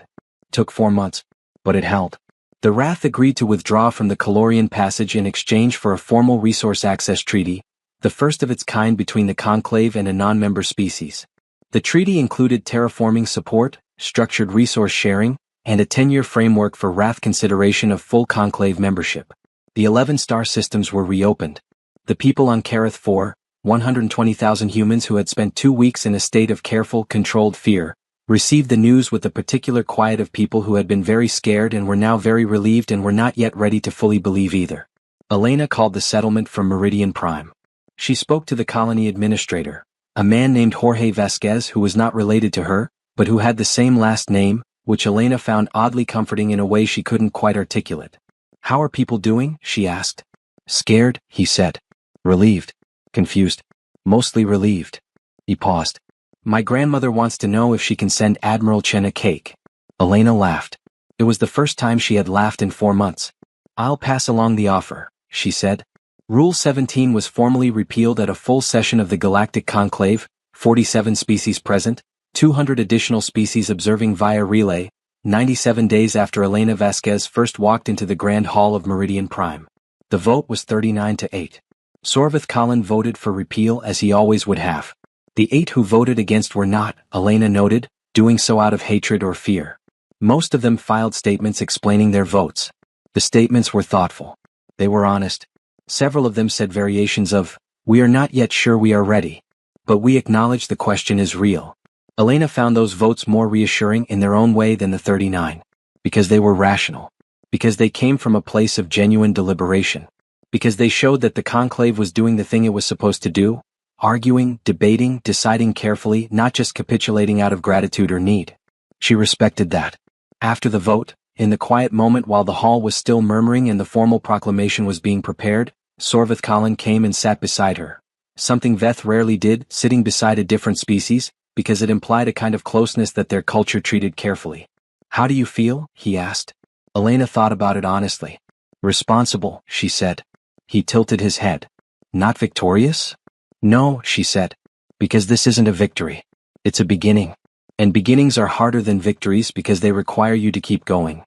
Took 4 months. But it held. The Wrath agreed to withdraw from the Calorian Passage in exchange for a formal resource access treaty, the first of its kind between the Conclave and a non-member species. The treaty included terraforming support, structured resource sharing, and a 10-year framework for Wrath consideration of full Conclave membership. The 11 star systems were reopened. The people on Karath 4, 120,000 humans who had spent 2 weeks in a state of careful, controlled fear, received the news with the particular quiet of people who had been very scared and were now very relieved and were not yet ready to fully believe either. Elena called the settlement from Meridian Prime. She spoke to the colony administrator, a man named Jorge Vasquez who was not related to her, but who had the same last name, which Elena found oddly comforting in a way she couldn't quite articulate. How are people doing? She asked. Scared, he said. Relieved. Confused. Mostly relieved. He paused. My grandmother wants to know if she can send Admiral Chen a cake. Elena laughed. It was the first time she had laughed in 4 months. I'll pass along the offer, she said. Rule 17 was formally repealed at a full session of the Galactic Conclave, 47 species present, 200 additional species observing via relay, 97 days after Elena Vasquez first walked into the Grand Hall of Meridian Prime. The vote was 39-8. Sorvith Colin voted for repeal as he always would have. The 8 who voted against were not, Elena noted, doing so out of hatred or fear. Most of them filed statements explaining their votes. The statements were thoughtful. They were honest. Several of them said variations of, "We are not yet sure we are ready." But we acknowledge the question is real. Elena found those votes more reassuring in their own way than the 39. Because they were rational. Because they came from a place of genuine deliberation. Because they showed that the conclave was doing the thing it was supposed to do, arguing, debating, deciding carefully, not just capitulating out of gratitude or need. She respected that. After the vote, in the quiet moment while the hall was still murmuring and the formal proclamation was being prepared, Sorvith Colin came and sat beside her. Something Veth rarely did, sitting beside a different species, because it implied a kind of closeness that their culture treated carefully. "How do you feel?" he asked. Elena thought about it honestly. "Responsible," she said. He tilted his head. "Not victorious?" "No," she said. "Because this isn't a victory. It's a beginning. And beginnings are harder than victories because they require you to keep going."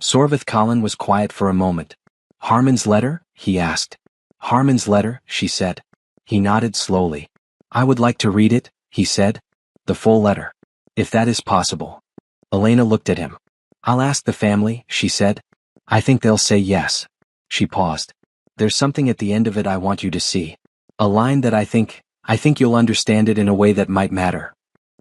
Sorvith Colin was quiet for a moment. "Harmon's letter?" he asked. "Harmon's letter," she said. He nodded slowly. "I would like to read it," he said. "The full letter. If that is possible." Elena looked at him. "I'll ask the family," she said. "I think they'll say yes." She paused. "There's something at the end of it I want you to see. A line that I think you'll understand it in a way that might matter."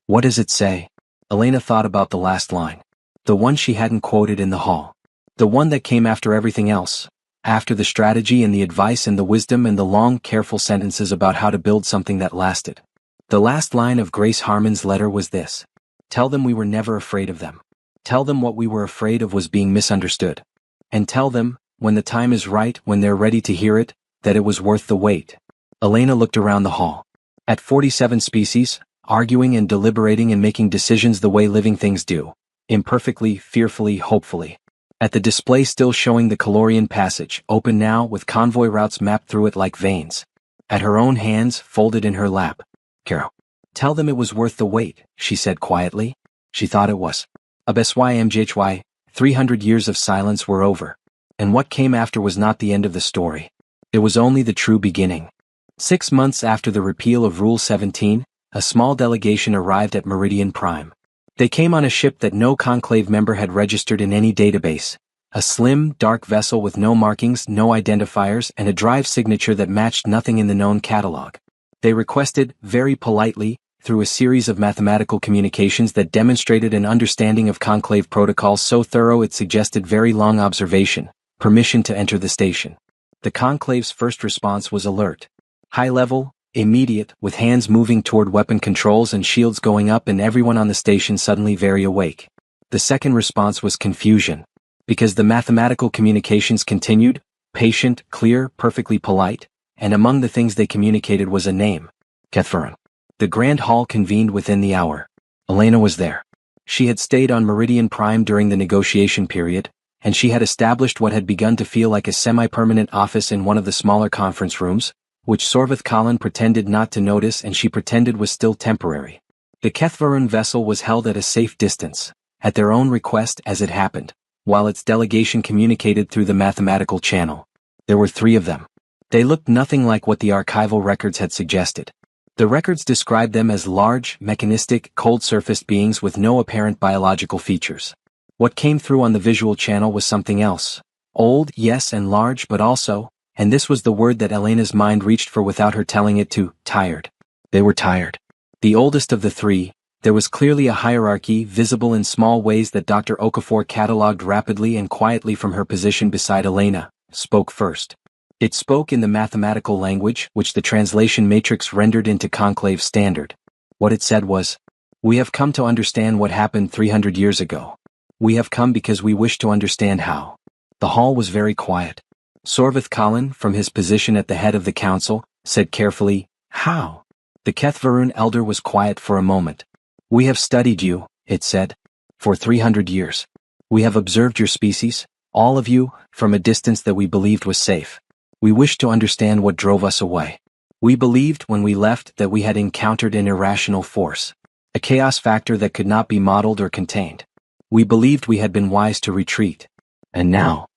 "What does it say?" Elena thought about the last line. The one she hadn't quoted in the hall. The one that came after everything else. After the strategy and the advice and the wisdom and the long, careful sentences about how to build something that lasted. The last line of Grace Harmon's letter was this. "Tell them we were never afraid of them. Tell them what we were afraid of was being misunderstood. And tell them, when the time is right, when they're ready to hear it, that it was worth the wait." Elena looked around the hall. At 47 species, arguing and deliberating and making decisions the way living things do. Imperfectly, fearfully, hopefully. At the display still showing the Calorian passage, open now with convoy routes mapped through it like veins. At her own hands, folded in her lap. "Carol. Tell them it was worth the wait," she said quietly. She thought it was. HFY 300 years of silence were over. And what came after was not the end of the story. It was only the true beginning. 6 months after the repeal of Rule 17, a small delegation arrived at Meridian Prime. They came on a ship that no conclave member had registered in any database. A slim, dark vessel with no markings, no identifiers, and a drive signature that matched nothing in the known catalog. They requested, very politely, through a series of mathematical communications that demonstrated an understanding of conclave protocols so thorough it suggested very long observation, permission to enter the station. The conclave's first response was alert. High level, immediate, with hands moving toward weapon controls and shields going up and everyone on the station suddenly very awake. The second response was confusion. Because the mathematical communications continued, patient, clear, perfectly polite, and among the things they communicated was a name. Kethvaran. The Grand Hall convened within the hour. Elena was there. She had stayed on Meridian Prime during the negotiation period, and she had established what had begun to feel like a semi-permanent office in one of the smaller conference rooms, which Sorvith Colin pretended not to notice and she pretended was still temporary. The Kethvaran vessel was held at a safe distance, at their own request as it happened, while its delegation communicated through the mathematical channel. There were 3 of them. They looked nothing like what the archival records had suggested. The records described them as large, mechanistic, cold-surfaced beings with no apparent biological features. What came through on the visual channel was something else. Old, yes, and large, but also, and this was the word that Elena's mind reached for without her telling it to, tired. They were tired. The oldest of the 3, there was clearly a hierarchy visible in small ways that Dr. Okafor catalogued rapidly and quietly from her position beside Elena, spoke first. It spoke in the mathematical language which the translation matrix rendered into conclave standard. What it said was, "We have come to understand what happened 300 years ago. We have come because we wish to understand how." The hall was very quiet. Sorvith Colin, from his position at the head of the council, said carefully, "How?" The Kethvaran elder was quiet for a moment. "We have studied you," it said, "for 300 years. We have observed your species, all of you, from a distance that we believed was safe. We wished to understand what drove us away. We believed when we left that we had encountered an irrational force, a chaos factor that could not be modeled or contained. We believed we had been wise to retreat. And now?"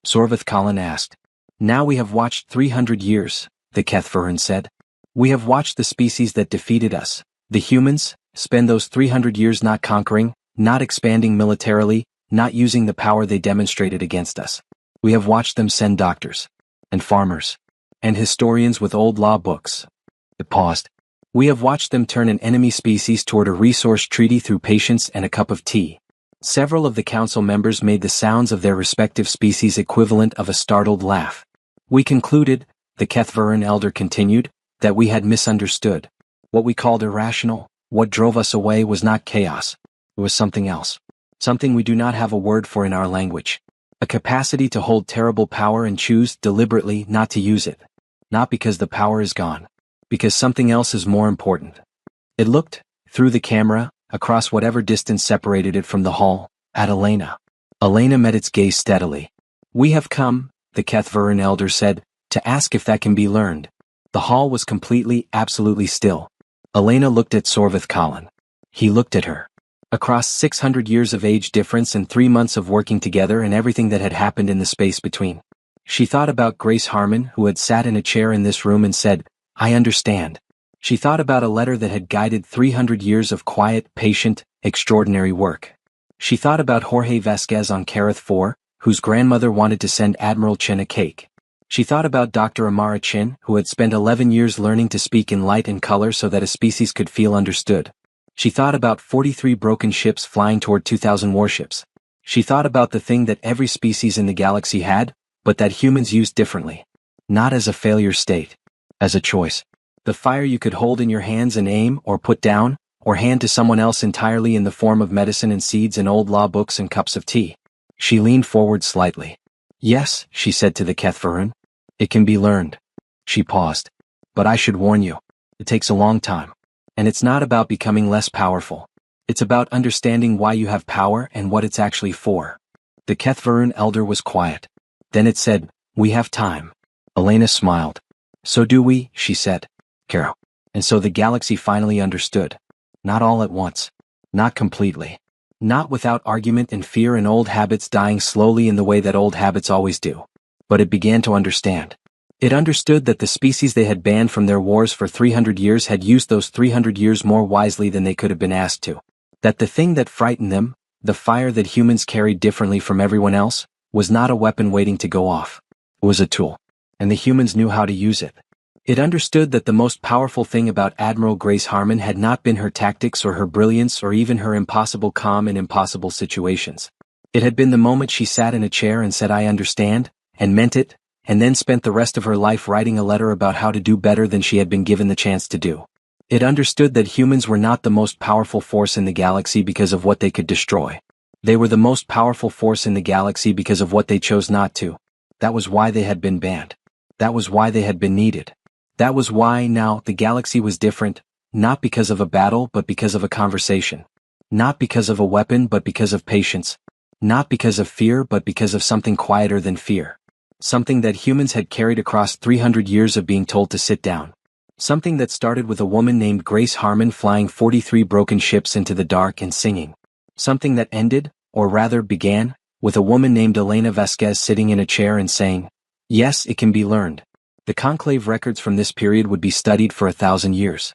Sorvith Colin asked. "Now we have watched 300 years, the Kethvaran said. We have watched the species that defeated us, the humans, spend those 300 years not conquering, not expanding militarily, not using the power they demonstrated against us. We have watched them send doctors, and farmers, and historians with old law books." It paused. We have watched them turn an enemy species toward a resource treaty through patience and a cup of tea. Several of the council members made the sounds of their respective species equivalent of a startled laugh. We concluded, the Kethvaran elder continued, that we had misunderstood. What we called irrational, what drove us away was not chaos. It was something else. Something we do not have a word for in our language. A capacity to hold terrible power and choose deliberately not to use it. Not because the power is gone. Because something else is more important. It looked, through the camera, across whatever distance separated it from the hall, at Elena. Elena met its gaze steadily. We have come, the Kethvaran elder said, to ask if that can be learned. The hall was completely, absolutely still. Elena looked at Sorvith Colin. He looked at her. Across 600 years of age difference and 3 months of working together and everything that had happened in the space between. She thought about Grace Harmon, who had sat in a chair in this room and said, I understand. She thought about a letter that had guided 300 years of quiet, patient, extraordinary work. She thought about Jorge Vasquez on Carith 4, whose grandmother wanted to send Admiral Chin a cake. She thought about Dr. Amara Chin, who had spent 11 years learning to speak in light and color so that a species could feel understood. She thought about 43 broken ships flying toward 2,000 warships. She thought about the thing that every species in the galaxy had, but that humans used differently. Not as a failure state. As a choice. The fire you could hold in your hands and aim, or put down, or hand to someone else entirely in the form of medicine and seeds and old law books and cups of tea. She leaned forward slightly. Yes, she said to the Kethvaran. It can be learned. She paused. But I should warn you. It takes a long time. And it's not about becoming less powerful. It's about understanding why you have power and what it's actually for. The Kethvaran elder was quiet. Then it said, we have time. Elena smiled. So do we, she said. Caro. And so the galaxy finally understood. Not all at once. Not completely. Not without argument and fear and old habits dying slowly in the way that old habits always do. But it began to understand. It understood that the species they had banned from their wars for 300 years had used those 300 years more wisely than they could have been asked to. That the thing that frightened them, the fire that humans carried differently from everyone else, was not a weapon waiting to go off. It was a tool. And the humans knew how to use it. It understood that the most powerful thing about Admiral Grace Harmon had not been her tactics or her brilliance or even her impossible calm in impossible situations. It had been the moment she sat in a chair and said I understand, and meant it, and then spent the rest of her life writing a letter about how to do better than she had been given the chance to do. It understood that humans were not the most powerful force in the galaxy because of what they could destroy. They were the most powerful force in the galaxy because of what they chose not to. That was why they had been banned. That was why they had been needed. That was why now the galaxy was different, not because of a battle but because of a conversation. Not because of a weapon but because of patience. Not because of fear but because of something quieter than fear. Something that humans had carried across 300 years of being told to sit down. Something that started with a woman named Grace Harmon flying 43 broken ships into the dark and singing. Something that ended, or rather began, with a woman named Elena Vasquez sitting in a chair and saying, yes, it can be learned. The conclave records from this period would be studied for 1,000 years.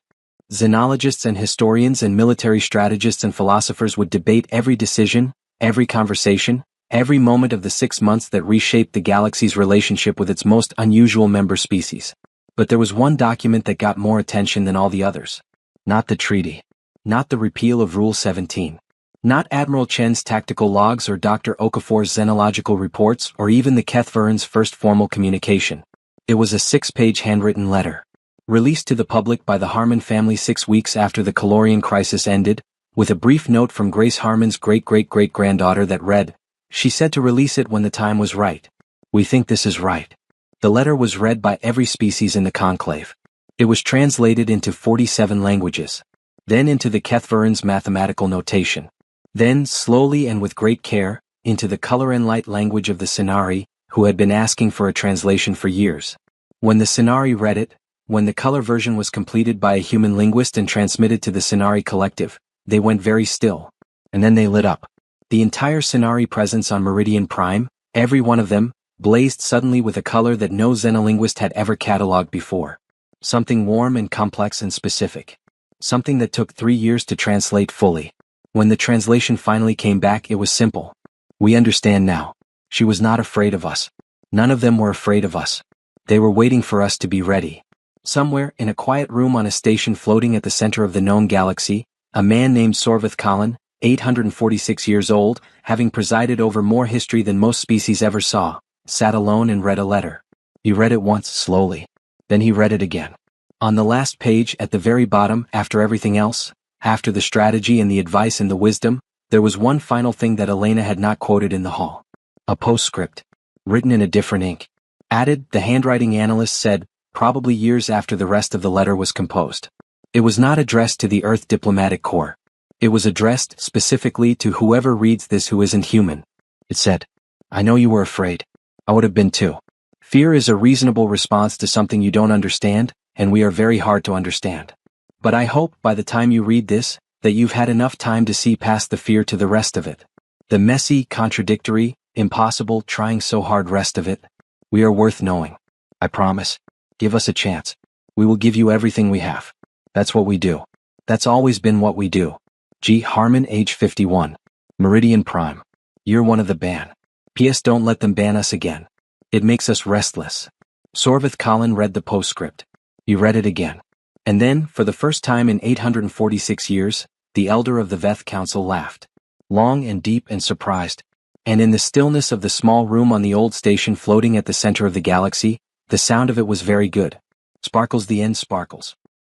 Xenologists and historians and military strategists and philosophers would debate every decision, every conversation, every moment of the 6 months that reshaped the galaxy's relationship with its most unusual member species. But there was one document that got more attention than all the others. Not the treaty. Not the repeal of Rule 17. Not Admiral Chen's tactical logs or Dr. Okafor's xenological reports or even the Kethvaran's first formal communication. It was a 6-page handwritten letter. Released to the public by the Harmon family 6 weeks after the Calorian crisis ended, with a brief note from Grace Harmon's great-great-great-granddaughter that read, she said to release it when the time was right. We think this is right. The letter was read by every species in the conclave. It was translated into 47 languages. Then into the Kethvaran's mathematical notation. Then, slowly and with great care, into the color and light language of the Sinari, who had been asking for a translation for years. When the Sinari read it, when the color version was completed by a human linguist and transmitted to the Sinari collective, they went very still. And then they lit up. The entire Sinari presence on Meridian Prime, every one of them, blazed suddenly with a color that no xenolinguist had ever catalogued before. Something warm and complex and specific. Something that took 3 years to translate fully. When the translation finally came back, it was simple. We understand now. She was not afraid of us. None of them were afraid of us. They were waiting for us to be ready. Somewhere, in a quiet room on a station floating at the center of the known galaxy, a man named Sorvith Colin, 846 years old, having presided over more history than most species ever saw, sat alone and read a letter. He read it once, slowly. Then he read it again. On the last page, at the very bottom, after everything else, after the strategy and the advice and the wisdom, there was one final thing that Elena had not quoted in the hall. A postscript. Written in a different ink. Added, the handwriting analyst said, probably years after the rest of the letter was composed. It was not addressed to the Earth Diplomatic Corps. It was addressed specifically to whoever reads this who isn't human. It said, I know you were afraid. I would have been too. Fear is a reasonable response to something you don't understand, and we are very hard to understand. But I hope, by the time you read this, that you've had enough time to see past the fear to the rest of it. The messy, contradictory, impossible, trying so hard rest of it. We are worth knowing. I promise. Give us a chance. We will give you everything we have. That's what we do. That's always been what we do. G. Harmon, age 51. Meridian Prime. Year 1 of the ban. P.S. Don't let them ban us again. It makes us restless. Sorvith Colin read the postscript. He read it again. And then, for the first time in 846 years, the elder of the Veth Council laughed. Long and deep and surprised. And in the stillness of the small room on the old station floating at the center of the galaxy, the sound of it was very good. Sparkles the end sparkles.